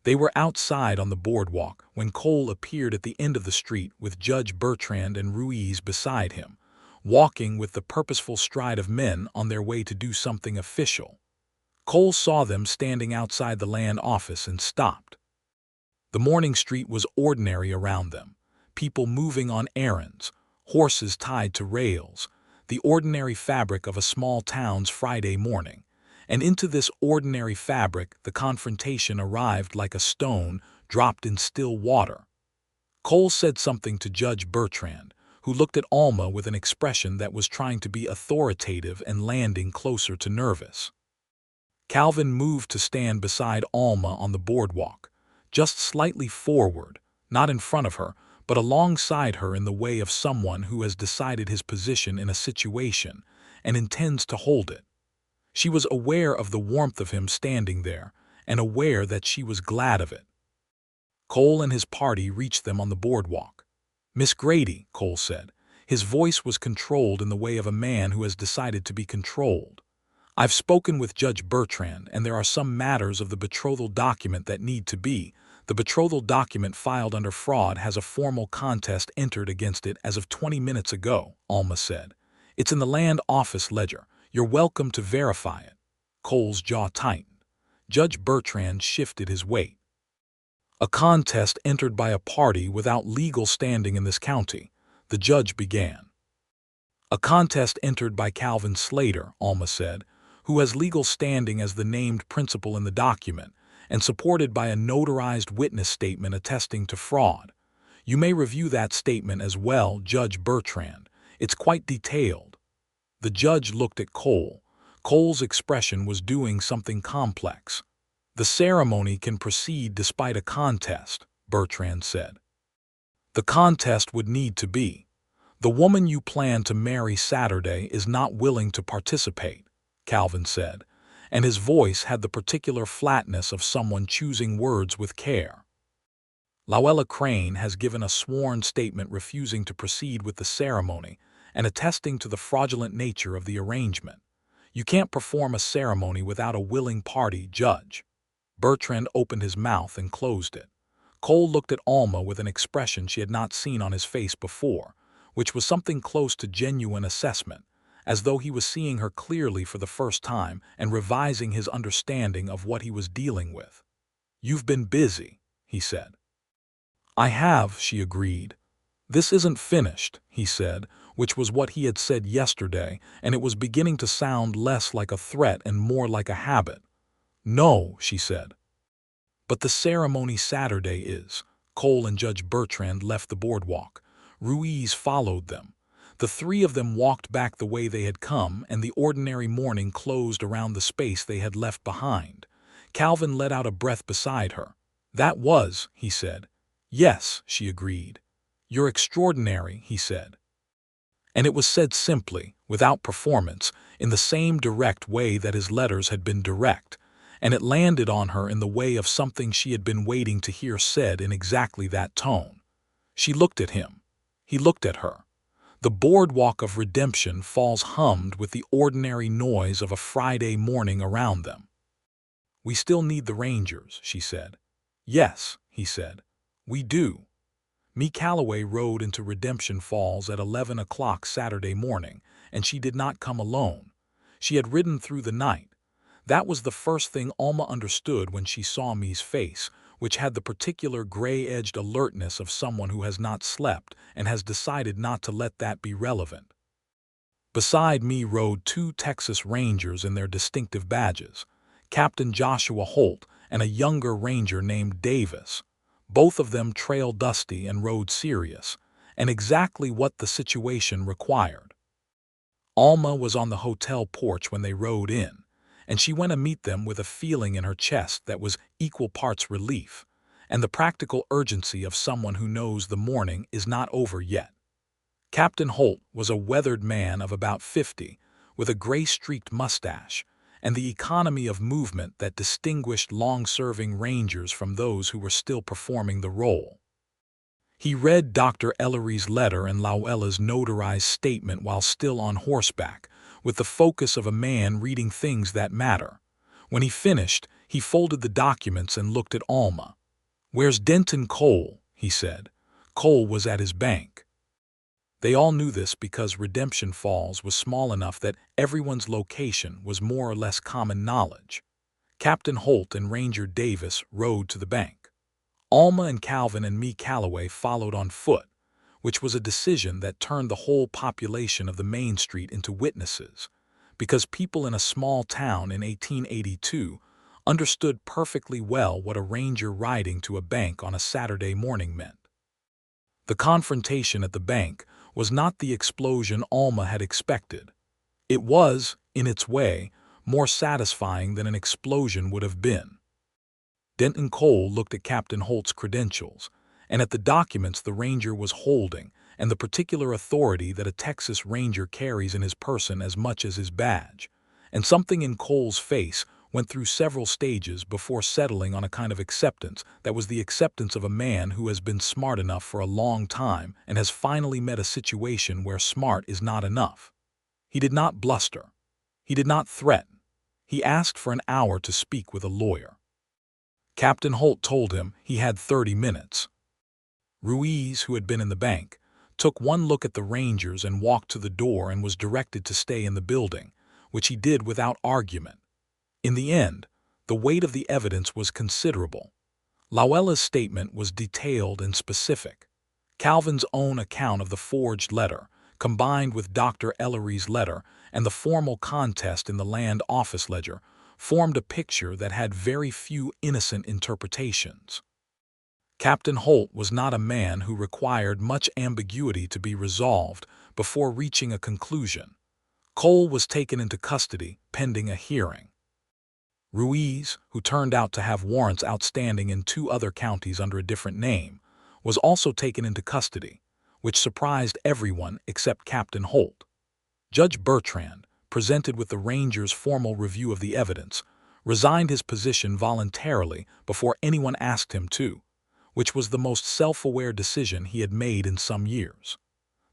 They were outside on the boardwalk when Cole appeared at the end of the street with Judge Bertrand and Ruiz beside him, walking with the purposeful stride of men on their way to do something official. Cole saw them standing outside the land office and stopped. The morning street was ordinary around them, people moving on errands, horses tied to rails, the ordinary fabric of a small town's Friday morning. And into this ordinary fabric the confrontation arrived like a stone dropped in still water. Cole said something to Judge Bertrand, who looked at Alma with an expression that was trying to be authoritative and landing closer to nervous. Calvin moved to stand beside Alma on the boardwalk, just slightly forward, not in front of her, but alongside her in the way of someone who has decided his position in a situation and intends to hold it. She was aware of the warmth of him standing there, and aware that she was glad of it. Cole and his party reached them on the boardwalk. Miss Grady, Cole said. His voice was controlled in the way of a man who has decided to be controlled. I've spoken with Judge Bertrand, and there are some matters of the betrothal document that need to be. The betrothal document filed under fraud has a formal contest entered against it as of 20 minutes ago, Alma said. It's in the land office ledger. You're welcome to verify it. Cole's jaw tightened. Judge Bertrand shifted his weight. A contest entered by a party without legal standing in this county, the judge began. A contest entered by Calvin Slater, Alma said, who has legal standing as the named principal in the document, and supported by a notarized witness statement attesting to fraud. You may review that statement as well, Judge Bertrand. It's quite detailed. The judge looked at Cole. Cole's expression was doing something complex. The ceremony can proceed despite a contest, Bertrand said. The contest would need to be. The woman you plan to marry Saturday is not willing to participate, Calvin said, and his voice had the particular flatness of someone choosing words with care. Luella Crane has given a sworn statement refusing to proceed with the ceremony and attesting to the fraudulent nature of the arrangement. You can't perform a ceremony without a willing party, Judge. Bertrand opened his mouth and closed it. Cole looked at Alma with an expression she had not seen on his face before, which was something close to genuine assessment, as though he was seeing her clearly for the first time and revising his understanding of what he was dealing with. You've been busy, he said. I have, she agreed. This isn't finished, he said, which was what he had said yesterday, and it was beginning to sound less like a threat and more like a habit. "No," she said. "But the ceremony Saturday is." Cole and Judge Bertrand left the boardwalk. Ruiz followed them. The three of them walked back the way they had come, and the ordinary morning closed around the space they had left behind. Calvin let out a breath beside her. "That was," he said. "Yes," she agreed. "You're extraordinary," he said. And it was said simply, without performance, in the same direct way that his letters had been direct, and it landed on her in the way of something she had been waiting to hear said in exactly that tone. She looked at him. He looked at her. The boardwalk of Redemption Falls hummed with the ordinary noise of a Friday morning around them. "We still need the Rangers," she said. "Yes," he said. "We do." Me Calloway rode into Redemption Falls at 11 o'clock Saturday morning, and she did not come alone. She had ridden through the night. That was the first thing Alma understood when she saw me's face, which had the particular gray-edged alertness of someone who has not slept and has decided not to let that be relevant. Beside me rode 2 Texas Rangers in their distinctive badges, Captain Joshua Holt and a younger ranger named Davis. Both of them trail dusty and rode serious, and exactly what the situation required. Alma was on the hotel porch when they rode in, and she went to meet them with a feeling in her chest that was equal parts relief and the practical urgency of someone who knows the morning is not over yet. Captain Holt was a weathered man of about 50, with a gray-streaked mustache, and the economy of movement that distinguished long-serving Rangers from those who were still performing the role. He read Dr. Ellery's letter and Lauella's notarized statement while still on horseback, with the focus of a man reading things that matter. When he finished, he folded the documents and looked at Alma. "Where's Denton Cole?" he said. Cole was at his bank. They all knew this because Redemption Falls was small enough that everyone's location was more or less common knowledge. Captain Holt and Ranger Davis rode to the bank. Alma and Calvin and me Calloway followed on foot, which was a decision that turned the whole population of the main street into witnesses, because people in a small town in 1882 understood perfectly well what a ranger riding to a bank on a Saturday morning meant. The confrontation at the bank was not the explosion Alma had expected. It was, in its way, more satisfying than an explosion would have been. Denton Cole looked at Captain Holt's credentials, and at the documents the ranger was holding, and the particular authority that a Texas Ranger carries in his person as much as his badge, and something in Cole's face went through several stages before settling on a kind of acceptance that was the acceptance of a man who has been smart enough for a long time and has finally met a situation where smart is not enough. He did not bluster. He did not threaten. He asked for an hour to speak with a lawyer. Captain Holt told him he had 30 minutes. Ruiz, who had been in the bank, took one look at the Rangers and walked to the door and was directed to stay in the building, which he did without argument. In the end, the weight of the evidence was considerable. Lauella's statement was detailed and specific. Calvin's own account of the forged letter, combined with Dr. Ellery's letter and the formal contest in the land office ledger, formed a picture that had very few innocent interpretations. Captain Holt was not a man who required much ambiguity to be resolved before reaching a conclusion. Cole was taken into custody pending a hearing. Ruiz, who turned out to have warrants outstanding in 2 other counties under a different name, was also taken into custody, which surprised everyone except Captain Holt. Judge Bertrand, presented with the Rangers' formal review of the evidence, resigned his position voluntarily before anyone asked him to, which was the most self-aware decision he had made in some years.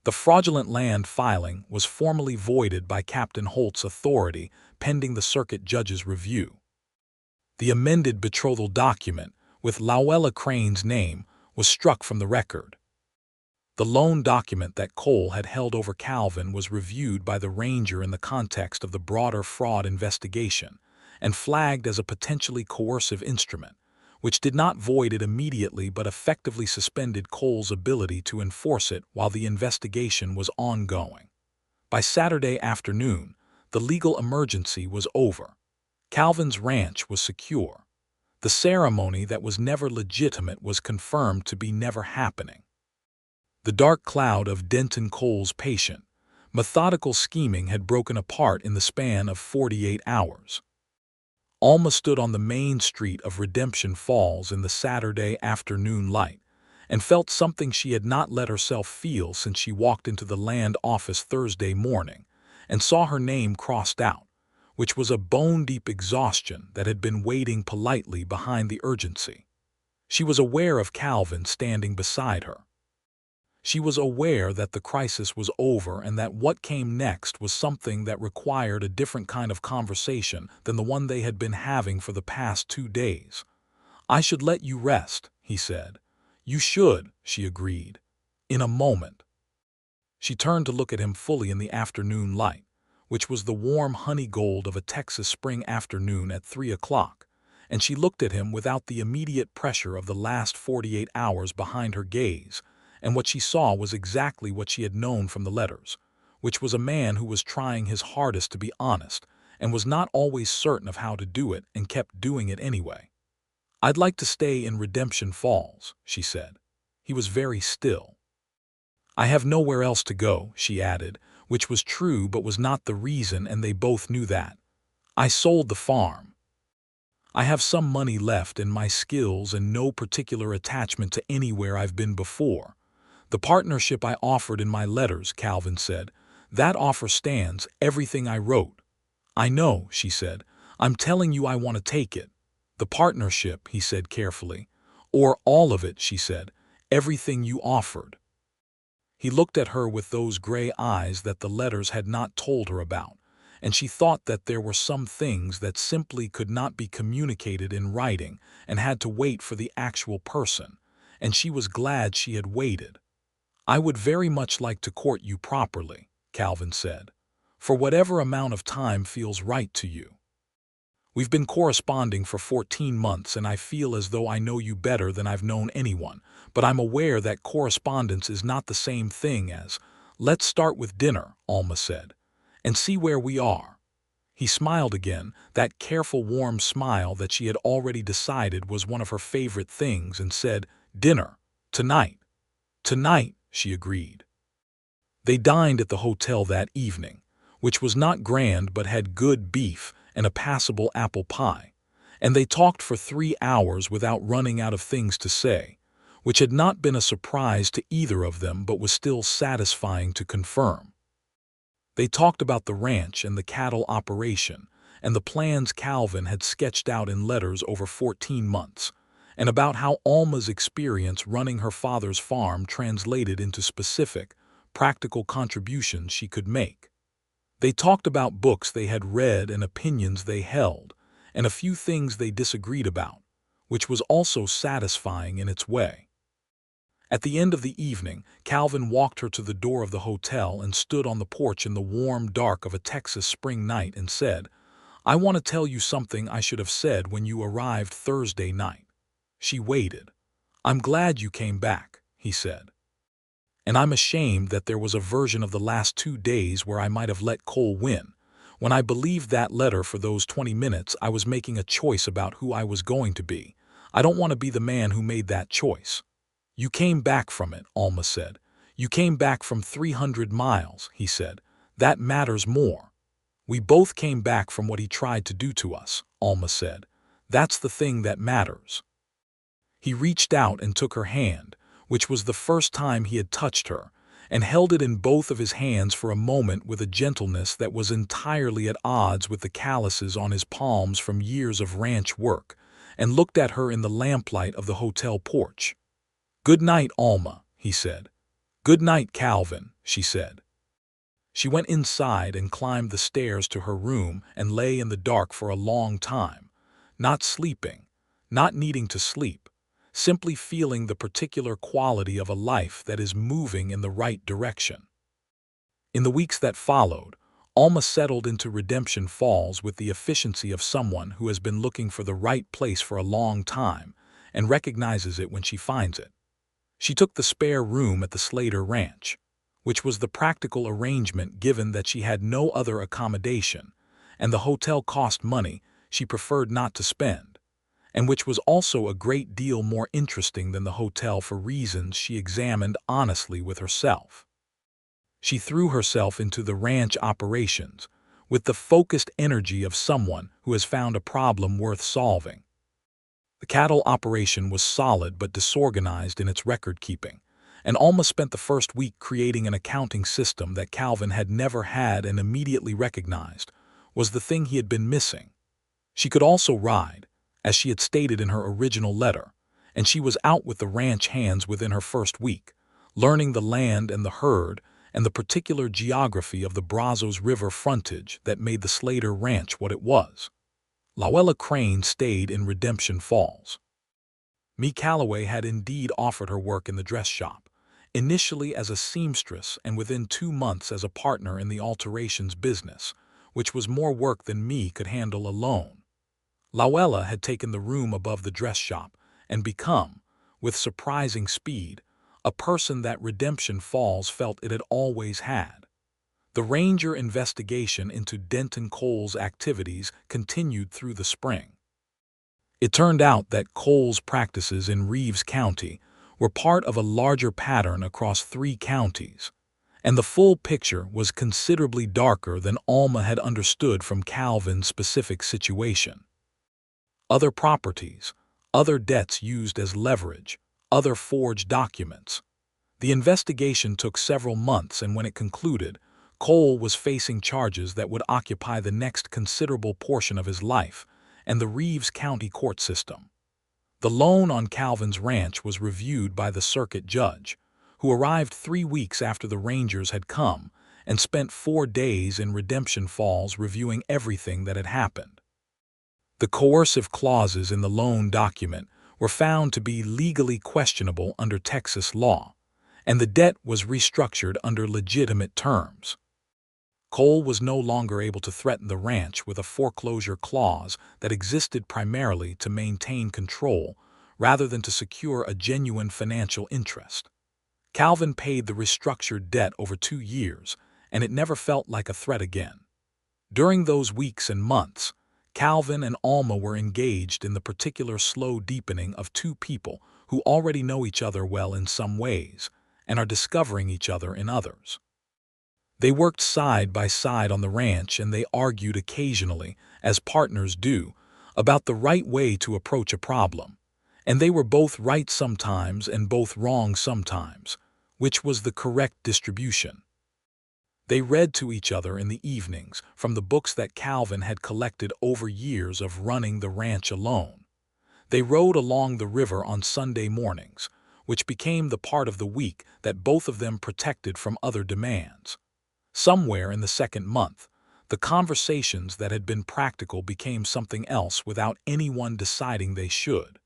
The fraudulent land filing was formally voided by Captain Holt's authority pending the circuit judge's review. The amended betrothal document, with Lauella Crane's name, was struck from the record. The loan document that Cole had held over Calvin was reviewed by the Ranger in the context of the broader fraud investigation and flagged as a potentially coercive instrument, which did not void it immediately but effectively suspended Cole's ability to enforce it while the investigation was ongoing. By Saturday afternoon, the legal emergency was over. Calvin's ranch was secure. The ceremony that was never legitimate was confirmed to be never happening. The dark cloud of Denton Cole's patient, methodical scheming had broken apart in the span of 48 hours. Alma stood on the main street of Redemption Falls in the Saturday afternoon light and felt something she had not let herself feel since she walked into the land office Thursday morning and saw her name crossed out, which was a bone-deep exhaustion that had been waiting politely behind the urgency. She was aware of Calvin standing beside her. She was aware that the crisis was over and that what came next was something that required a different kind of conversation than the one they had been having for the past 2 days. "I should let you rest," he said. "You should," she agreed. "In a moment." She turned to look at him fully in the afternoon light, which was the warm honey gold of a Texas spring afternoon at 3 o'clock, and she looked at him without the immediate pressure of the last 48 hours behind her gaze, and what she saw was exactly what she had known from the letters, which was a man who was trying his hardest to be honest and was not always certain of how to do it and kept doing it anyway. "I'd like to stay in Redemption Falls," she said. He was very still. "I have nowhere else to go," she added, which was true but was not the reason, and they both knew that. "I sold the farm. I have some money left and my skills and no particular attachment to anywhere I've been before. The partnership I offered in my letters," Calvin said, "that offer stands, everything I wrote." "I know," she said. "I'm telling you I want to take it." "The partnership," he said carefully. "Or all of it," she said. "Everything you offered." He looked at her with those gray eyes that the letters had not told her about, and she thought that there were some things that simply could not be communicated in writing and had to wait for the actual person, and she was glad she had waited. "I would very much like to court you properly," Calvin said, "for whatever amount of time feels right to you. We've been corresponding for 14 months and I feel as though I know you better than I've known anyone, but I'm aware that correspondence is not the same thing as, 'Let's start with dinner,'" Alma said, "and see where we are." He smiled again, that careful warm smile that she had already decided was one of her favorite things, and said, "Dinner. Tonight." "Tonight," she agreed. They dined at the hotel that evening, which was not grand but had good beef and a passable apple pie, and they talked for 3 hours without running out of things to say, which had not been a surprise to either of them but was still satisfying to confirm. They talked about the ranch and the cattle operation and the plans Calvin had sketched out in letters over 14 months, and about how Alma's experience running her father's farm translated into specific, practical contributions she could make. They talked about books they had read and opinions they held, and a few things they disagreed about, which was also satisfying in its way. At the end of the evening, Calvin walked her to the door of the hotel and stood on the porch in the warm dark of a Texas spring night and said, "I want to tell you something I should have said when you arrived Thursday night." She waited. "I'm glad you came back," he said. "And I'm ashamed that there was a version of the last 2 days where I might have let Cole win. When I believed that letter for those 20 minutes, I was making a choice about who I was going to be. I don't want to be the man who made that choice." "You came back from it," Alma said. "You came back from 300 miles, he said. "That matters more." "We both came back from what he tried to do to us," Alma said. "That's the thing that matters." He reached out and took her hand, which was the first time he had touched her, and held it in both of his hands for a moment with a gentleness that was entirely at odds with the calluses on his palms from years of ranch work, and looked at her in the lamplight of the hotel porch. "Good night, Alma," he said. "Good night, Calvin," she said. She went inside and climbed the stairs to her room and lay in the dark for a long time, not sleeping, not needing to sleep, simply feeling the particular quality of a life that is moving in the right direction. In the weeks that followed, Alma settled into Redemption Falls with the efficiency of someone who has been looking for the right place for a long time and recognizes it when she finds it. She took the spare room at the Slater Ranch, which was the practical arrangement given that she had no other accommodation, and the hotel cost money she preferred not to spend, and which was also a great deal more interesting than the hotel for reasons she examined honestly with herself. She threw herself into the ranch operations with the focused energy of someone who has found a problem worth solving. The cattle operation was solid but disorganized in its record-keeping, and Alma spent the first week creating an accounting system that Calvin had never had and immediately recognized was the thing he had been missing. She could also ride, as she had stated in her original letter, and she was out with the ranch hands within her first week, learning the land and the herd and the particular geography of the Brazos River frontage that made the Slater Ranch what it was. Luella Crane stayed in Redemption Falls. Mee Calloway had indeed offered her work in the dress shop, initially as a seamstress and within 2 months as a partner in the alterations business, which was more work than Mee could handle alone. Luella had taken the room above the dress shop and become, with surprising speed, a person that Redemption Falls felt it had always had. The Ranger investigation into Denton Cole's activities continued through the spring. It turned out that Cole's practices in Reeves County were part of a larger pattern across 3 counties, and the full picture was considerably darker than Alma had understood from Calvin's specific situation. Other properties, other debts used as leverage, other forged documents. The investigation took several months, and when it concluded, Cole was facing charges that would occupy the next considerable portion of his life and the Reeves County court system. The loan on Calvin's ranch was reviewed by the circuit judge, who arrived 3 weeks after the Rangers had come and spent 4 days in Redemption Falls reviewing everything that had happened. The coercive clauses in the loan document were found to be legally questionable under Texas law, and the debt was restructured under legitimate terms. Cole was no longer able to threaten the ranch with a foreclosure clause that existed primarily to maintain control rather than to secure a genuine financial interest. Calvin paid the restructured debt over 2 years, and it never felt like a threat again. During those weeks and months, Calvin and Alma were engaged in the particular slow deepening of 2 people who already know each other well in some ways and are discovering each other in others. They worked side by side on the ranch, and they argued occasionally, as partners do, about the right way to approach a problem. And they were both right sometimes and both wrong sometimes, which was the correct distribution. They read to each other in the evenings from the books that Calvin had collected over years of running the ranch alone. They rode along the river on Sunday mornings, which became the part of the week that both of them protected from other demands. Somewhere in the 2nd month, the conversations that had been practical became something else without anyone deciding they should.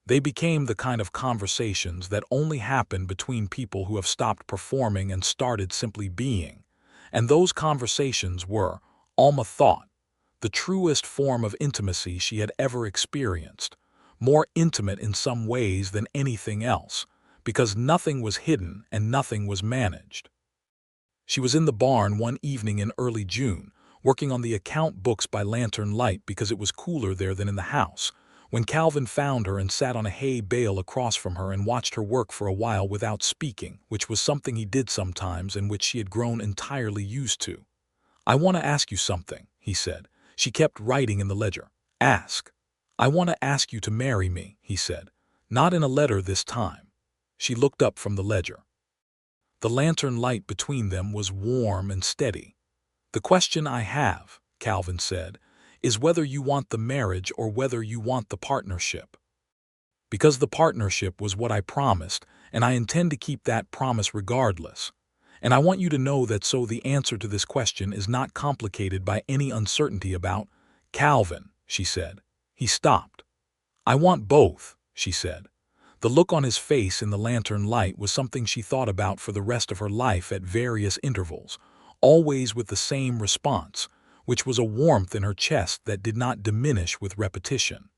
They became the kind of conversations that only happen between people who have stopped performing and started simply being, and those conversations were, Alma thought, the truest form of intimacy she had ever experienced, more intimate in some ways than anything else, because nothing was hidden and nothing was managed. She was in the barn one evening in early June, working on the account books by lantern light because it was cooler there than in the house, when Calvin found her and sat on a hay bale across from her and watched her work for a while without speaking, which was something he did sometimes and which she had grown entirely used to. "I want to ask you something," he said. She kept writing in the ledger. "Ask." "I want to ask you to marry me," he said. "Not in a letter this time." She looked up from the ledger. The lantern light between them was warm and steady. "The question I have," Calvin said, "is whether you want the marriage or whether you want the partnership. Because the partnership was what I promised, and I intend to keep that promise regardless. And I want you to know that so the answer to this question is not complicated by any uncertainty about—" "Calvin," she said. He stopped. "I want both," she said. The look on his face in the lantern light was something she thought about for the rest of her life at various intervals, always with the same response, which was a warmth in her chest that did not diminish with repetition.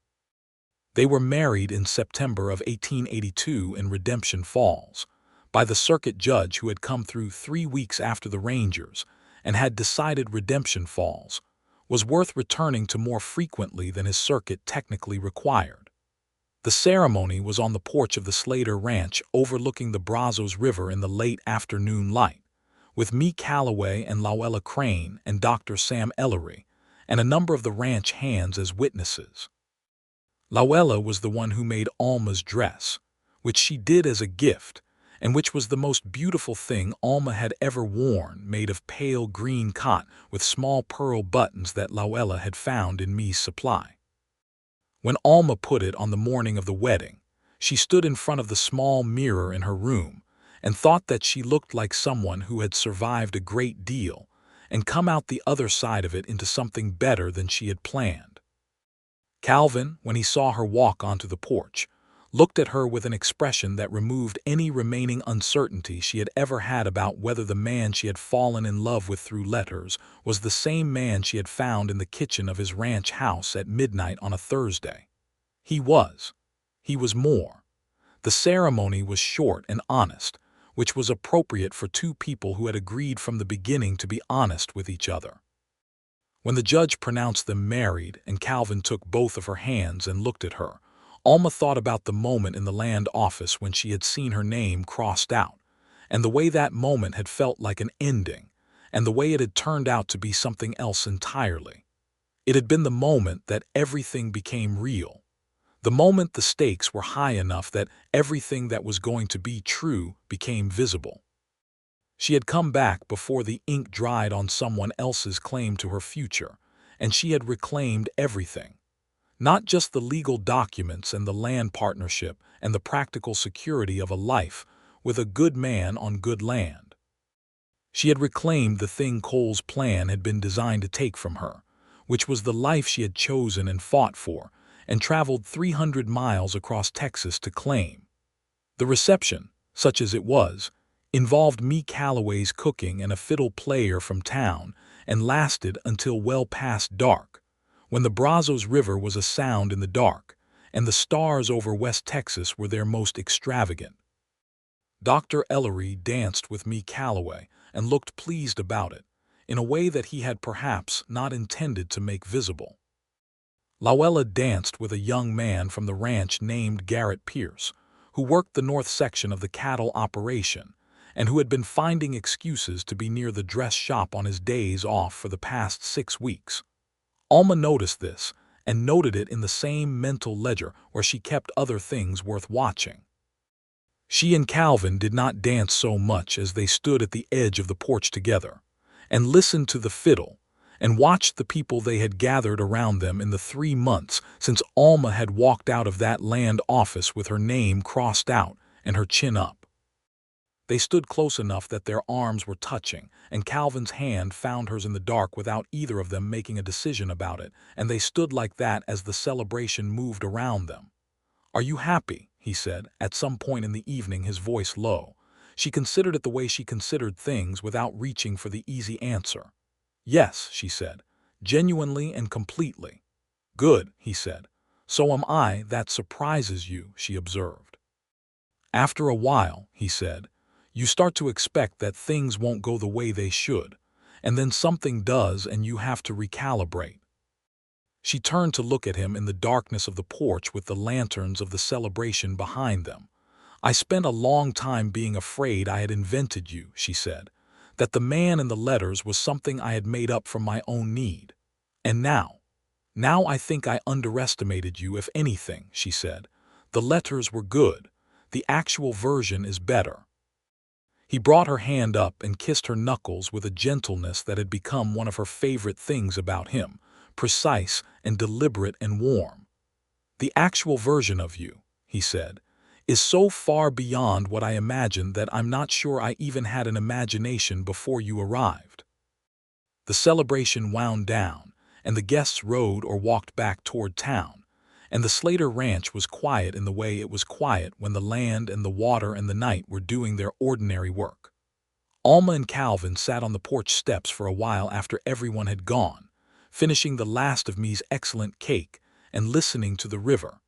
They were married in September of 1882 in Redemption Falls, by the circuit judge who had come through 3 weeks after the Rangers and had decided Redemption Falls was worth returning to more frequently than his circuit technically required. The ceremony was on the porch of the Slater Ranch overlooking the Brazos River in the late afternoon light, with me Calloway and Luella Crane and Dr. Sam Ellery and a number of the ranch hands as witnesses. Luella was the one who made Alma's dress, which she did as a gift, and which was the most beautiful thing Alma had ever worn, made of pale green cotton with small pearl buttons that Luella had found in me's supply. When Alma put it on the morning of the wedding, she stood in front of the small mirror in her room and thought that she looked like someone who had survived a great deal and come out the other side of it into something better than she had planned. Calvin, when he saw her walk onto the porch, looked at her with an expression that removed any remaining uncertainty she had ever had about whether the man she had fallen in love with through letters was the same man she had found in the kitchen of his ranch house at midnight on a Thursday. He was. He was more. The ceremony was short and honest, which was appropriate for two people who had agreed from the beginning to be honest with each other. When the judge pronounced them married and Calvin took both of her hands and looked at her, Alma thought about the moment in the land office when she had seen her name crossed out, and the way that moment had felt like an ending, and the way it had turned out to be something else entirely. It had been the moment that everything became real, the moment the stakes were high enough that everything that was going to be true became visible. She had come back before the ink dried on someone else's claim to her future, and she had reclaimed everything. Not just the legal documents and the land partnership and the practical security of a life with a good man on good land. She had reclaimed the thing Cole's plan had been designed to take from her, which was the life she had chosen and fought for, and traveled 300 miles across Texas to claim. The reception, such as it was, involved me Calloway's cooking and a fiddle player from town, and lasted until well past dark, when the Brazos River was a sound in the dark, and the stars over West Texas were their most extravagant. Dr. Ellery danced with me Calloway and looked pleased about it, in a way that he had perhaps not intended to make visible. Luella danced with a young man from the ranch named Garrett Pierce, who worked the north section of the cattle operation, and who had been finding excuses to be near the dress shop on his days off for the past 6 weeks. Alma noticed this, and noted it in the same mental ledger where she kept other things worth watching. She and Calvin did not dance so much as they stood at the edge of the porch together, and listened to the fiddle, and watched the people they had gathered around them in the 3 months since Alma had walked out of that land office with her name crossed out and her chin up. They stood close enough that their arms were touching, and Calvin's hand found hers in the dark without either of them making a decision about it, and they stood like that as the celebration moved around them. "Are you happy?" he said, at some point in the evening, his voice low. She considered it the way she considered things without reaching for the easy answer. "Yes," she said, "genuinely and completely." "Good," he said. "So am I. That surprises you," she observed. "After a while," he said, "you start to expect that things won't go the way they should, and then something does and you have to recalibrate." She turned to look at him in the darkness of the porch with the lanterns of the celebration behind them. "I spent a long time being afraid I had invented you," she said, "that the man in the letters was something I had made up from my own need. And now I think I underestimated you, if anything," she said. "The letters were good. The actual version is better." He brought her hand up and kissed her knuckles with a gentleness that had become one of her favorite things about him, precise and deliberate and warm. "The actual version of you," he said, "is so far beyond what I imagined that I'm not sure I even had an imagination before you arrived." The celebration wound down, and the guests rode or walked back toward town, and the Slater Ranch was quiet in the way it was quiet when the land and the water and the night were doing their ordinary work. Alma and Calvin sat on the porch steps for a while after everyone had gone, finishing the last of me's excellent cake and listening to the river,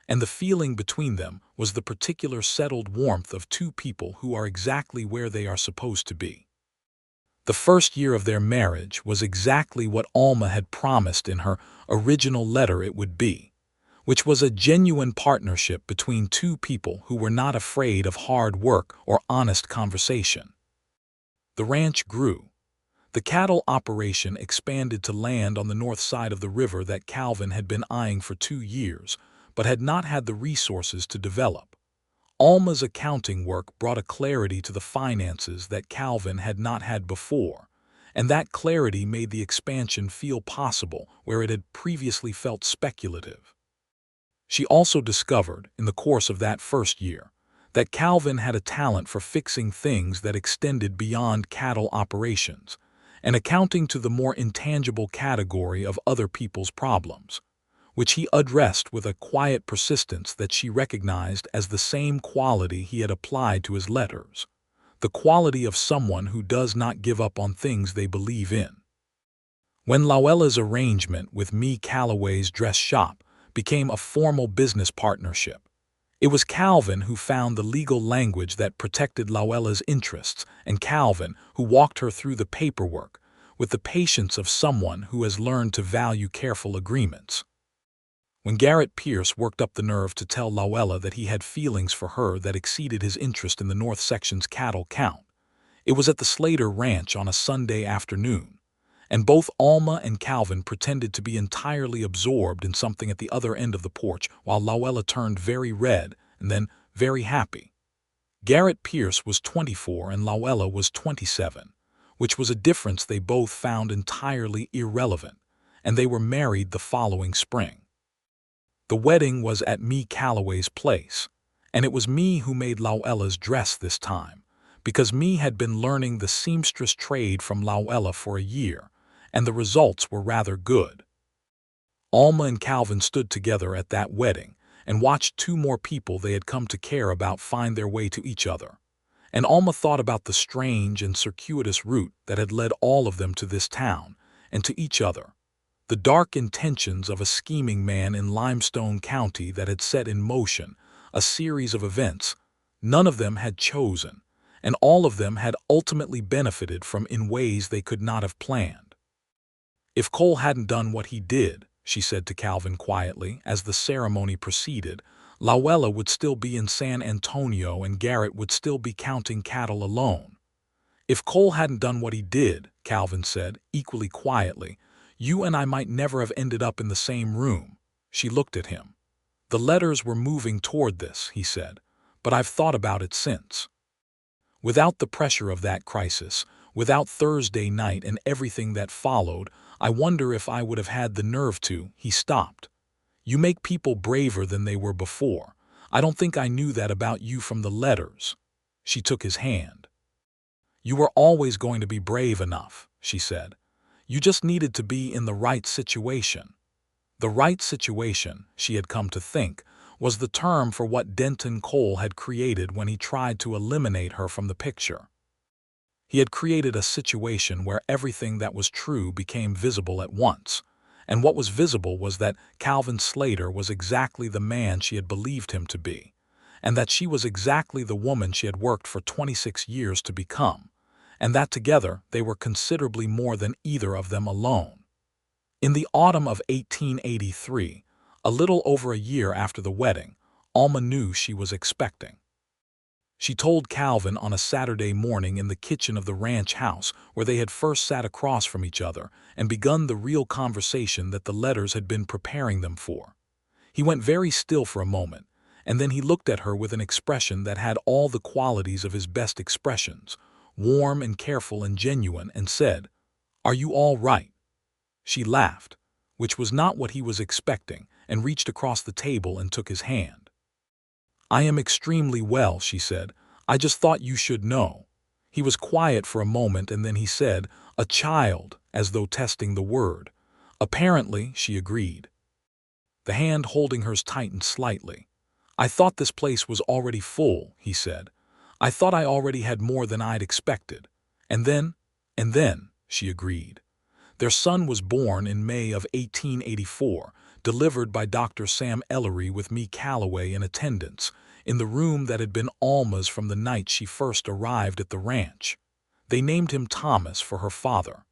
and the feeling between them was the particular settled warmth of two people who are exactly where they are supposed to be. The first year of their marriage was exactly what Alma had promised in her original letter it would be, which was a genuine partnership between two people who were not afraid of hard work or honest conversation. The ranch grew. The cattle operation expanded to land on the north side of the river that Calvin had been eyeing for 2 years, but had not had the resources to develop. Alma's accounting work brought a clarity to the finances that Calvin had not had before, and that clarity made the expansion feel possible where it had previously felt speculative. She also discovered, in the course of that first year, that Calvin had a talent for fixing things that extended beyond cattle operations, and accounting to the more intangible category of other people's problems, which he addressed with a quiet persistence that she recognized as the same quality he had applied to his letters, the quality of someone who does not give up on things they believe in. When Louella's arrangement with Me Calloway's dress shop became a formal business partnership, it was Calvin who found the legal language that protected Louella's interests, and Calvin who walked her through the paperwork with the patience of someone who has learned to value careful agreements. When Garrett Pierce worked up the nerve to tell Louella that he had feelings for her that exceeded his interest in the North Section's cattle count, it was at the Slater Ranch on a Sunday afternoon, and both Alma and Calvin pretended to be entirely absorbed in something at the other end of the porch while Louella turned very red and then very happy. Garrett Pierce was 24 and Louella was 27, which was a difference they both found entirely irrelevant, and they were married the following spring. The wedding was at Me Calloway's place, and it was Me who made Louella's dress this time, because Me had been learning the seamstress trade from Louella for a year, and the results were rather good. Alma and Calvin stood together at that wedding and watched two more people they had come to care about find their way to each other, and Alma thought about the strange and circuitous route that had led all of them to this town and to each other, the dark intentions of a scheming man in Limestone County that had set in motion a series of events none of them had chosen, and all of them had ultimately benefited from in ways they could not have planned. If Cole hadn't done what he did, she said to Calvin quietly as the ceremony proceeded, Louella would still be in San Antonio and Garrett would still be counting cattle alone. If Cole hadn't done what he did, Calvin said, equally quietly, you and I might never have ended up in the same room. She looked at him. The letters were moving toward this, he said, but I've thought about it since. Without the pressure of that crisis, without Thursday night and everything that followed, I wonder if I would have had the nerve to. He stopped. You make people braver than they were before. I don't think I knew that about you from the letters. She took his hand. You were always going to be brave enough, she said. You just needed to be in the right situation. The right situation, she had come to think, was the term for what Denton Cole had created when he tried to eliminate her from the picture. He had created a situation where everything that was true became visible at once, and what was visible was that Calvin Slater was exactly the man she had believed him to be, and that she was exactly the woman she had worked for 26 years to become, and that together they were considerably more than either of them alone. In the autumn of 1883, a little over a year after the wedding, Alma knew she was expecting. She told Calvin on a Saturday morning in the kitchen of the ranch house where they had first sat across from each other and begun the real conversation that the letters had been preparing them for. He went very still for a moment, and then he looked at her with an expression that had all the qualities of his best expressions, warm and careful and genuine, and said, "Are you all right?" She laughed, which was not what he was expecting, and reached across the table and took his hand. "I am extremely well," she said. "I just thought you should know." He was quiet for a moment and then he said, "A child," as though testing the word. "Apparently," she agreed. The hand holding hers tightened slightly. "I thought this place was already full," he said. "I thought I already had more than I'd expected." And then, she agreed. Their son was born in May of 1884, delivered by Dr. Sam Ellery with me Calloway in attendance, in the room that had been Alma's from the night she first arrived at the ranch. They named him Thomas for her father.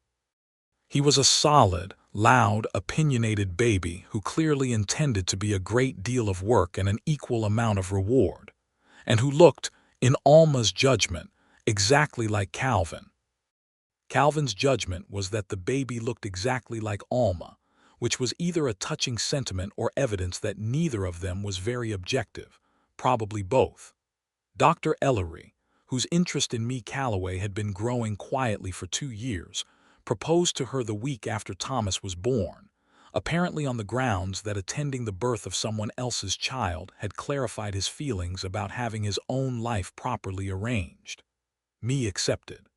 He was a solid, loud, opinionated baby who clearly intended to be a great deal of work and an equal amount of reward, and who looked, in Alma's judgment, exactly like Calvin. Calvin's judgment was that the baby looked exactly like Alma, which was either a touching sentiment or evidence that neither of them was very objective, probably both. Dr. Ellery, whose interest in me Calloway had been growing quietly for 2 years, proposed to her the week after Thomas was born, apparently on the grounds that attending the birth of someone else's child had clarified his feelings about having his own life properly arranged. Me accepted.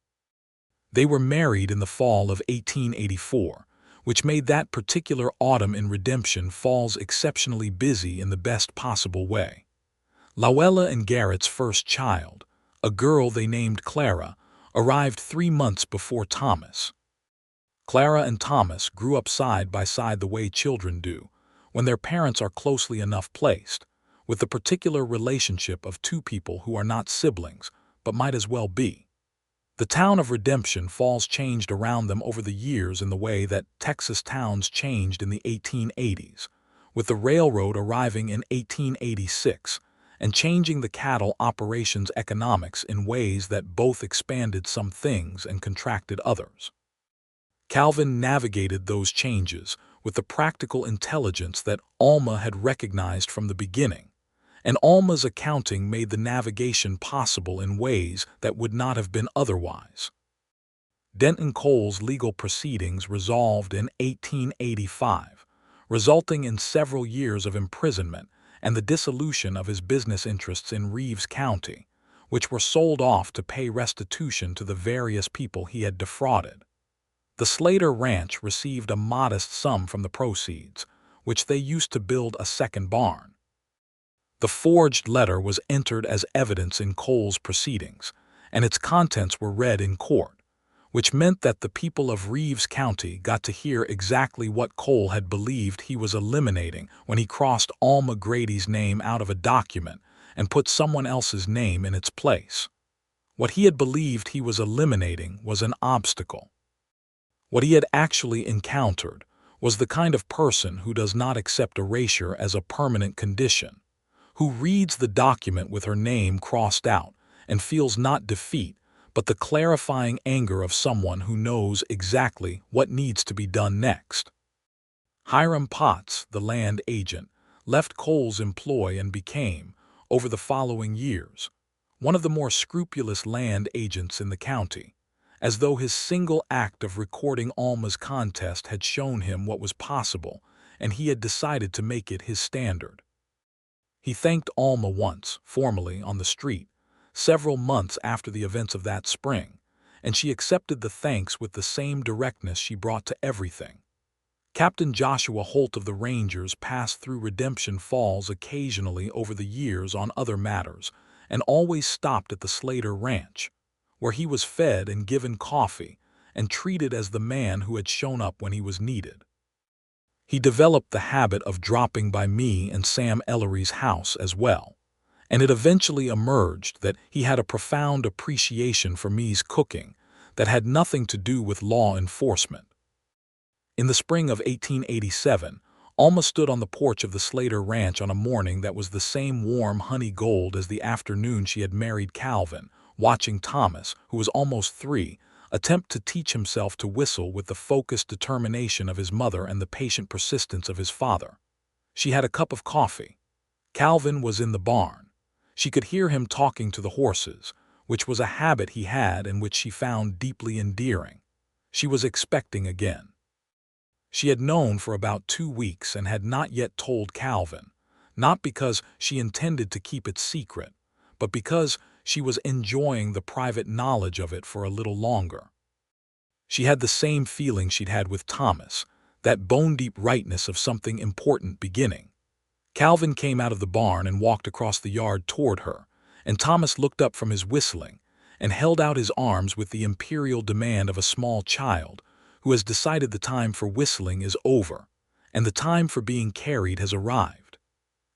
They were married in the fall of 1884, which made that particular autumn in Redemption Falls exceptionally busy in the best possible way. Luella and Garrett's first child, a girl they named Clara, arrived 3 months before Thomas. Clara and Thomas grew up side by side the way children do, when their parents are closely enough placed, with the particular relationship of two people who are not siblings, but might as well be. The town of Redemption Falls changed around them over the years in the way that Texas towns changed in the 1880s, with the railroad arriving in 1886 and changing the cattle operations economics in ways that both expanded some things and contracted others. Calvin navigated those changes with the practical intelligence that Alma had recognized from the beginning, and Alma's accounting made the navigation possible in ways that would not have been otherwise. Denton Cole's legal proceedings resolved in 1885, resulting in several years of imprisonment and the dissolution of his business interests in Reeves County, which were sold off to pay restitution to the various people he had defrauded. The Slater Ranch received a modest sum from the proceeds, which they used to build a second barn. The forged letter was entered as evidence in Cole's proceedings, and its contents were read in court, which meant that the people of Reeves County got to hear exactly what Cole had believed he was eliminating when he crossed Alma Grady's name out of a document and put someone else's name in its place. What he had believed he was eliminating was an obstacle. What he had actually encountered was the kind of person who does not accept erasure as a permanent condition, who reads the document with her name crossed out and feels not defeat, but the clarifying anger of someone who knows exactly what needs to be done next. Hiram Potts, the land agent, left Cole's employ and became, over the following years, one of the more scrupulous land agents in the county, as though his single act of recording Alma's contest had shown him what was possible, and he had decided to make it his standard. He thanked Alma once, formally, on the street, several months after the events of that spring, and she accepted the thanks with the same directness she brought to everything. Captain Joshua Holt of the Rangers passed through Redemption Falls occasionally over the years on other matters, and always stopped at the Slater Ranch, where he was fed and given coffee and treated as the man who had shown up when he was needed. He developed the habit of dropping by me and Sam Ellery's house as well, and it eventually emerged that he had a profound appreciation for me's cooking that had nothing to do with law enforcement. In the spring of 1887, Alma stood on the porch of the Slater Ranch on a morning that was the same warm honey gold as the afternoon she had married Calvin, watching Thomas, who was almost 3, attempt to teach himself to whistle with the focused determination of his mother and the patient persistence of his father. She had a cup of coffee. Calvin was in the barn. She could hear him talking to the horses, which was a habit he had and which she found deeply endearing. She was expecting again. She had known for about 2 weeks and had not yet told Calvin, not because she intended to keep it secret, but because she was enjoying the private knowledge of it for a little longer. She had the same feeling she'd had with Thomas, that bone-deep rightness of something important beginning. Calvin came out of the barn and walked across the yard toward her, and Thomas looked up from his whistling and held out his arms with the imperial demand of a small child who has decided the time for whistling is over, and the time for being carried has arrived.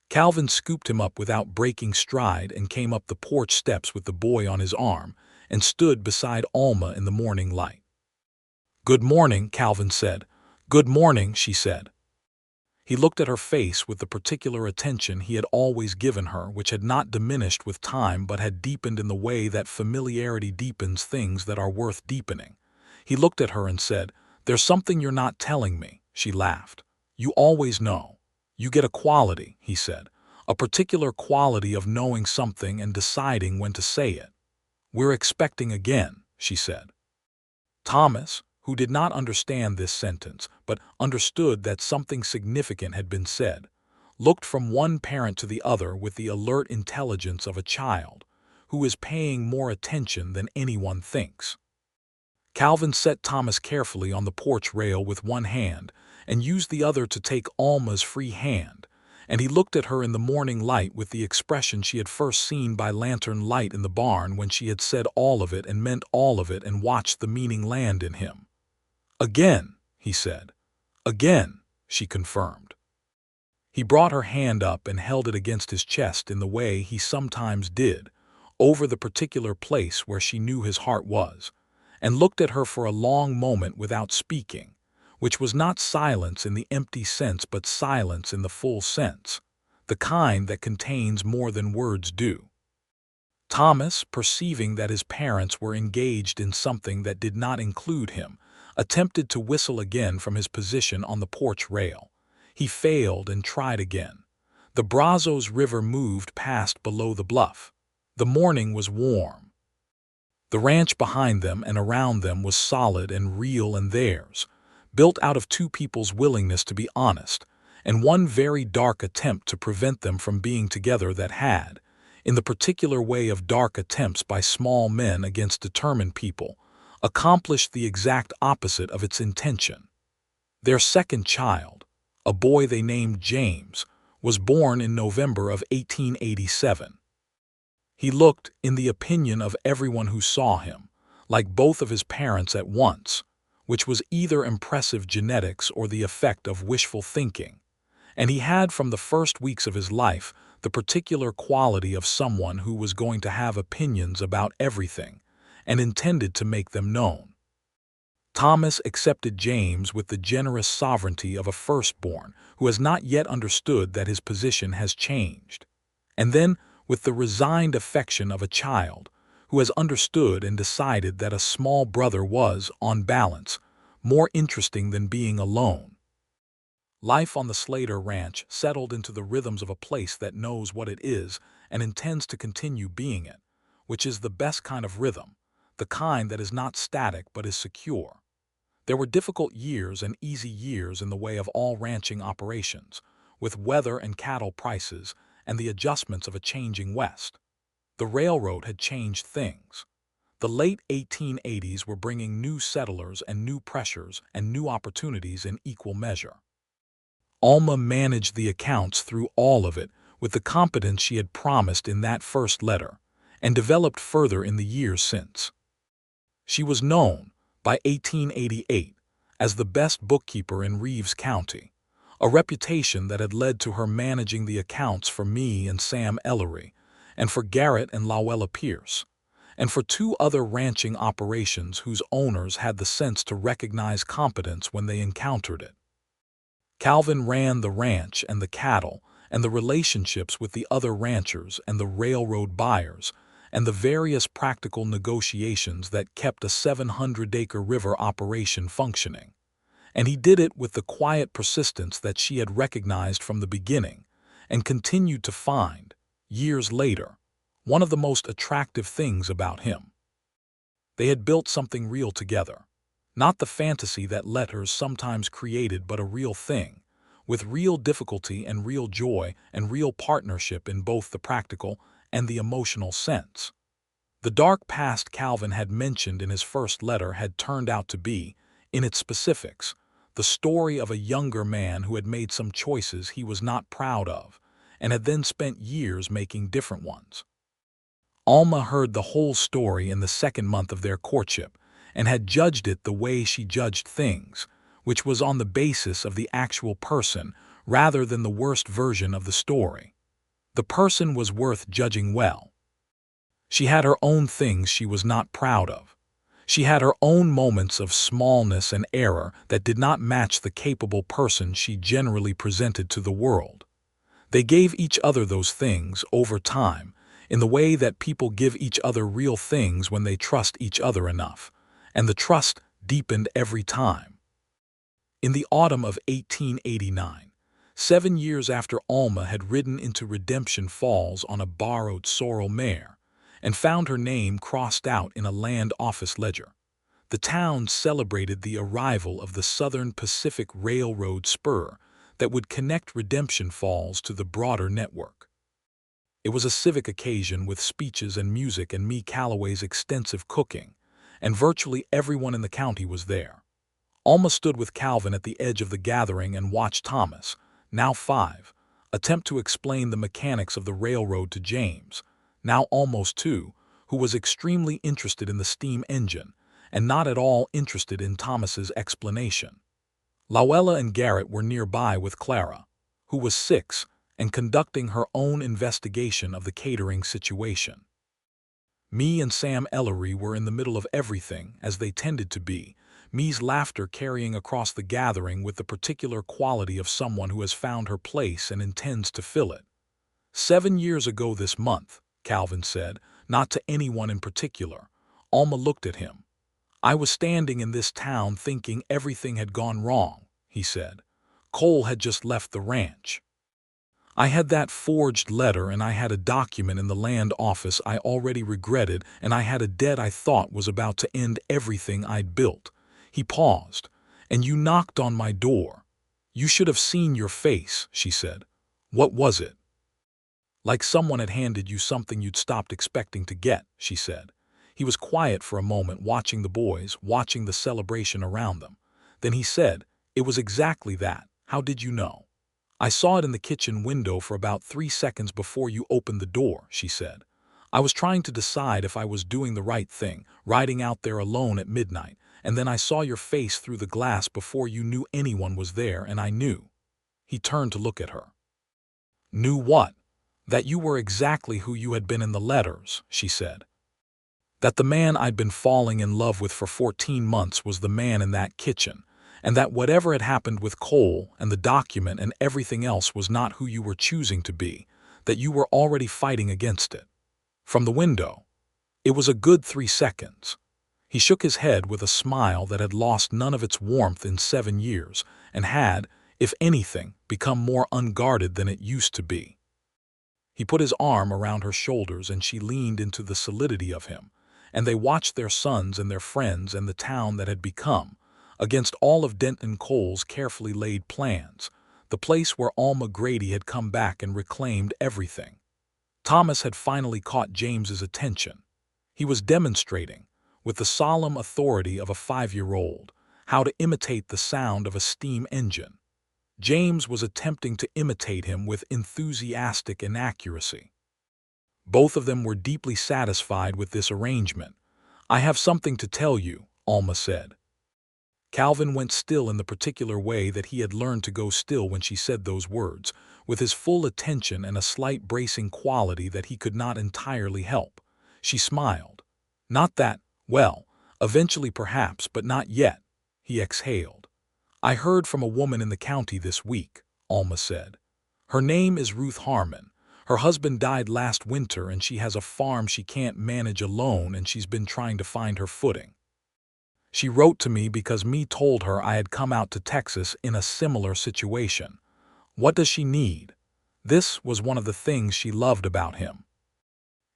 Calvin scooped him up without breaking stride and came up the porch steps with the boy on his arm and stood beside Alma in the morning light. "Good morning," Calvin said. "Good morning," she said. He looked at her face with the particular attention he had always given her, which had not diminished with time but had deepened in the way that familiarity deepens things that are worth deepening. He looked at her and said, "There's something you're not telling me." She laughed. "You always know. You get a quality," he said, "a particular quality of knowing something and deciding when to say it." "We're expecting again," she said. Thomas, who did not understand this sentence, but understood that something significant had been said, looked from one parent to the other with the alert intelligence of a child, who is paying more attention than anyone thinks. Calvin set Thomas carefully on the porch rail with one hand and used the other to take Alma's free hand, and he looked at her in the morning light with the expression she had first seen by lantern light in the barn when she had said all of it and meant all of it and watched the meaning land in him. "Again," he said. "Again," she confirmed. He brought her hand up and held it against his chest in the way he sometimes did, over the particular place where she knew his heart was, and looked at her for a long moment without speaking, which was not silence in the empty sense but silence in the full sense, the kind that contains more than words do. Thomas, perceiving that his parents were engaged in something that did not include him, attempted to whistle again from his position on the porch rail. He failed and tried again. The Brazos River moved past below the bluff. The morning was warm. The ranch behind them and around them was solid and real and theirs, built out of two people's willingness to be honest, and one very dark attempt to prevent them from being together that had, in the particular way of dark attempts by small men against determined people, accomplished the exact opposite of its intention. Their second child, a boy they named James, was born in November of 1887. He looked, in the opinion of everyone who saw him, like both of his parents at once, which was either impressive genetics or the effect of wishful thinking, and he had from the first weeks of his life the particular quality of someone who was going to have opinions about everything and intended to make them known. Thomas accepted James with the generous sovereignty of a firstborn who has not yet understood that his position has changed, and then with the resigned affection of a child who has understood and decided that a small brother was, on balance, more interesting than being alone. Life on the Slater Ranch settled into the rhythms of a place that knows what it is and intends to continue being it, which is the best kind of rhythm, the kind that is not static but is secure. There were difficult years and easy years in the way of all ranching operations, with weather and cattle prices and the adjustments of a changing West. The railroad had changed things. The late 1880s were bringing new settlers and new pressures and new opportunities in equal measure. Alma managed the accounts through all of it with the competence she had promised in that first letter, and developed further in the years since. She was known, by 1888, as the best bookkeeper in Reeves County, a reputation that had led to her managing the accounts for me and Sam Ellery, and for Garrett and Lowella Pierce, and for two other ranching operations whose owners had the sense to recognize competence when they encountered it. Calvin ran the ranch and the cattle and the relationships with the other ranchers and the railroad buyers and the various practical negotiations that kept a 700-acre river operation functioning. And he did it with the quiet persistence that she had recognized from the beginning and continued to find, years later, one of the most attractive things about him. They had built something real together, not the fantasy that letters sometimes created but a real thing, with real difficulty and real joy and real partnership in both the practical and the emotional sense. The dark past Calvin had mentioned in his first letter had turned out to be, in its specifics, the story of a younger man who had made some choices he was not proud of, and had then spent years making different ones. Alma heard the whole story in the second month of their courtship, and had judged it the way she judged things, which was on the basis of the actual person rather than the worst version of the story. The person was worth judging well. She had her own things she was not proud of. She had her own moments of smallness and error that did not match the capable person she generally presented to the world. They gave each other those things over time, in the way that people give each other real things when they trust each other enough, and the trust deepened every time. In the autumn of 1889, 7 years after Alma had ridden into Redemption Falls on a borrowed sorrel mare, and found her name crossed out in a land office ledger, the town celebrated the arrival of the Southern Pacific Railroad spur that would connect Redemption Falls to the broader network. It was a civic occasion with speeches and music and Me Calloway's extensive cooking, and virtually everyone in the county was there. Alma stood with Calvin at the edge of the gathering and watched Thomas, now 5, attempt to explain the mechanics of the railroad to James, now almost 2, who was extremely interested in the steam engine and not at all interested in Thomas's explanation. Luella and Garrett were nearby with Clara, who was 6, and conducting her own investigation of the catering situation. Me and Sam Ellery were in the middle of everything, as they tended to be, Me's laughter carrying across the gathering with the particular quality of someone who has found her place and intends to fill it. 7 years ago this month, Calvin said, not to anyone in particular. Alma looked at him. I was standing in this town thinking everything had gone wrong, he said. Cole had just left the ranch. I had that forged letter and I had a document in the land office I already regretted and I had a debt I thought was about to end everything I'd built. He paused. And you knocked on my door. You should have seen your face, she said. What was it? Like someone had handed you something you'd stopped expecting to get, she said. He was quiet for a moment, watching the boys, watching the celebration around them. Then he said, it was exactly that. How did you know? I saw it in the kitchen window for about 3 seconds before you opened the door, she said. I was trying to decide if I was doing the right thing, riding out there alone at midnight, and then I saw your face through the glass before you knew anyone was there, and I knew. He turned to look at her. Knew what? That you were exactly who you had been in the letters, she said. That the man I'd been falling in love with for 14 months was the man in that kitchen, and that whatever had happened with Cole and the document and everything else was not who you were choosing to be, that you were already fighting against it. From the window. It was a good 3 seconds. He shook his head with a smile that had lost none of its warmth in 7 years and had, if anything, become more unguarded than it used to be. He put his arm around her shoulders and she leaned into the solidity of him, and they watched their sons and their friends and the town that had become, against all of Denton Cole's carefully laid plans, the place where Alma Grady had come back and reclaimed everything. Thomas had finally caught James's attention. He was demonstrating, with the solemn authority of a 5-year-old, how to imitate the sound of a steam engine. James was attempting to imitate him with enthusiastic inaccuracy. Both of them were deeply satisfied with this arrangement. I have something to tell you, Alma said. Calvin went still in the particular way that he had learned to go still when she said those words, with his full attention and a slight bracing quality that he could not entirely help. She smiled. Not that, well, eventually perhaps, but not yet, he exhaled. I heard from a woman in the county this week, Alma said. Her name is Ruth Harmon. Her husband died last winter and she has a farm she can't manage alone and she's been trying to find her footing. She wrote to me because me told her I had come out to Texas in a similar situation. What does she need? This was one of the things she loved about him.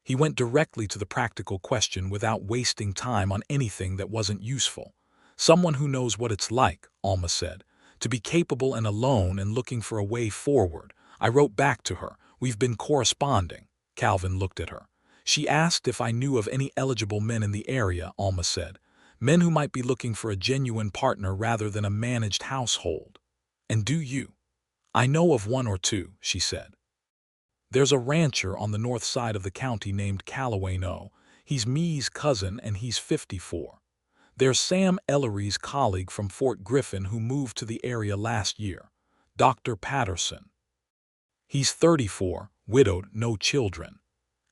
He went directly to the practical question without wasting time on anything that wasn't useful. Someone who knows what it's like, Alma said, to be capable and alone and looking for a way forward. I wrote back to her. We've been corresponding. Calvin looked at her. She asked if I knew of any eligible men in the area, Alma said. Men who might be looking for a genuine partner rather than a managed household. And do you? I know of 1 or 2, she said. There's a rancher on the north side of the county named Calloway. No, he's me's cousin and he's 54. There's Sam Ellery's colleague from Fort Griffin who moved to the area last year, Dr. Patterson. He's 34, widowed, no children.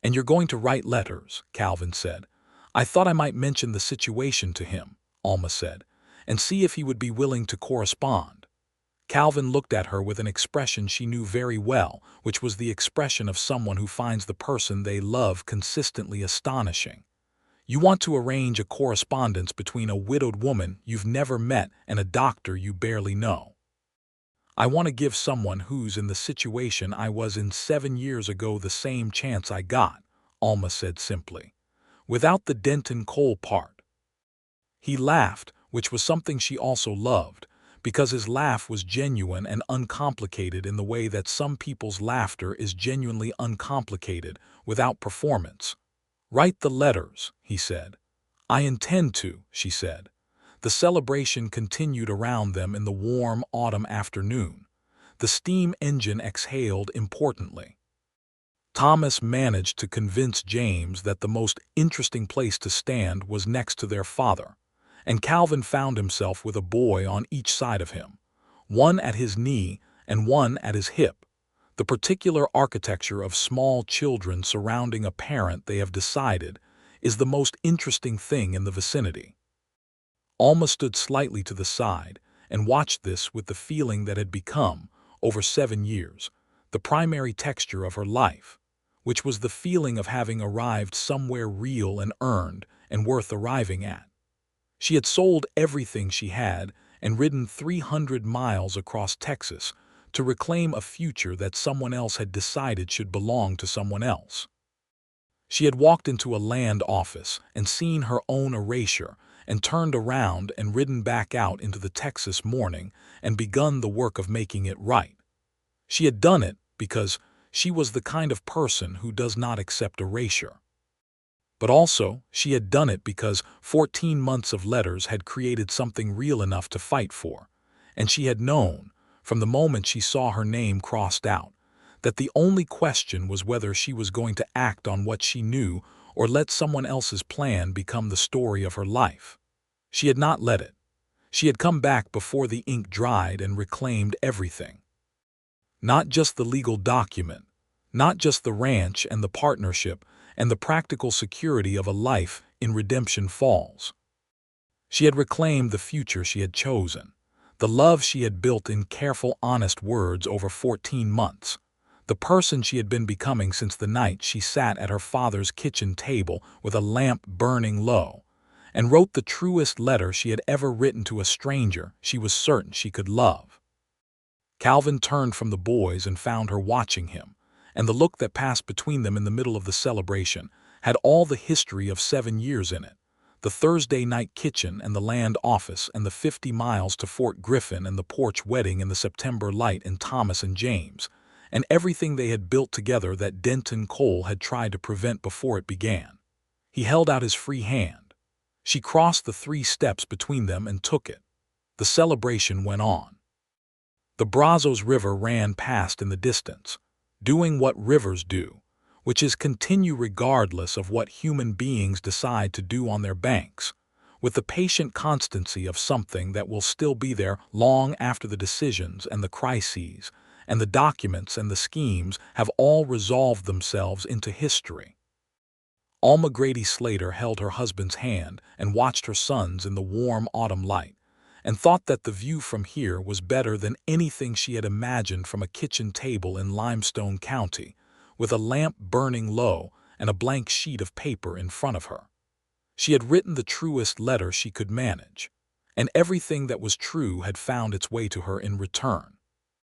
And you're going to write letters, Calvin said. I thought I might mention the situation to him, Alma said, and see if he would be willing to correspond. Calvin looked at her with an expression she knew very well, which was the expression of someone who finds the person they love consistently astonishing. You want to arrange a correspondence between a widowed woman you've never met and a doctor you barely know. I want to give someone who's in the situation I was in 7 years ago the same chance I got, Alma said simply, without the Denton Cole part. He laughed, which was something she also loved, because his laugh was genuine and uncomplicated in the way that some people's laughter is genuinely uncomplicated, without performance. Write the letters, he said. I intend to, she said. The celebration continued around them in the warm autumn afternoon. The steam engine exhaled importantly. Thomas managed to convince James that the most interesting place to stand was next to their father, and Calvin found himself with a boy on each side of him, one at his knee and one at his hip. The particular architecture of small children surrounding a parent they have decided is the most interesting thing in the vicinity. Alma stood slightly to the side and watched this with the feeling that had become, over 7 years, the primary texture of her life, which was the feeling of having arrived somewhere real and earned and worth arriving at. She had sold everything she had and ridden 300 miles across Texas to reclaim a future that someone else had decided should belong to someone else. She had walked into a land office and seen her own erasure and turned around and ridden back out into the Texas morning and begun the work of making it right. She had done it because she was the kind of person who does not accept erasure. But also, she had done it because 14 months of letters had created something real enough to fight for, and she had known, from the moment she saw her name crossed out, that the only question was whether she was going to act on what she knew or let someone else's plan become the story of her life. She had not let it. She had come back before the ink dried and reclaimed everything. Not just the legal document, not just the ranch and the partnership and the practical security of a life in Redemption Falls. She had reclaimed the future she had chosen, the love she had built in careful, honest words over 14 months, the person she had been becoming since the night she sat at her father's kitchen table with a lamp burning low, and wrote the truest letter she had ever written to a stranger she was certain she could love. Calvin turned from the boys and found her watching him, and the look that passed between them in the middle of the celebration had all the history of 7 years in it. The Thursday night kitchen and the land office and the 50 miles to Fort Griffin and the porch wedding and the September light and Thomas and James, and everything they had built together that Denton Cole had tried to prevent before it began. He held out his free hand. She crossed the 3 steps between them and took it. The celebration went on. The Brazos River ran past in the distance, doing what rivers do, which is continue regardless of what human beings decide to do on their banks, with the patient constancy of something that will still be there long after the decisions and the crises and the documents and the schemes have all resolved themselves into history. Alma Grady Slater held her husband's hand and watched her sons in the warm autumn light, and thought that the view from here was better than anything she had imagined from a kitchen table in Limestone County, with a lamp burning low and a blank sheet of paper in front of her. She had written the truest letter she could manage, and everything that was true had found its way to her in return.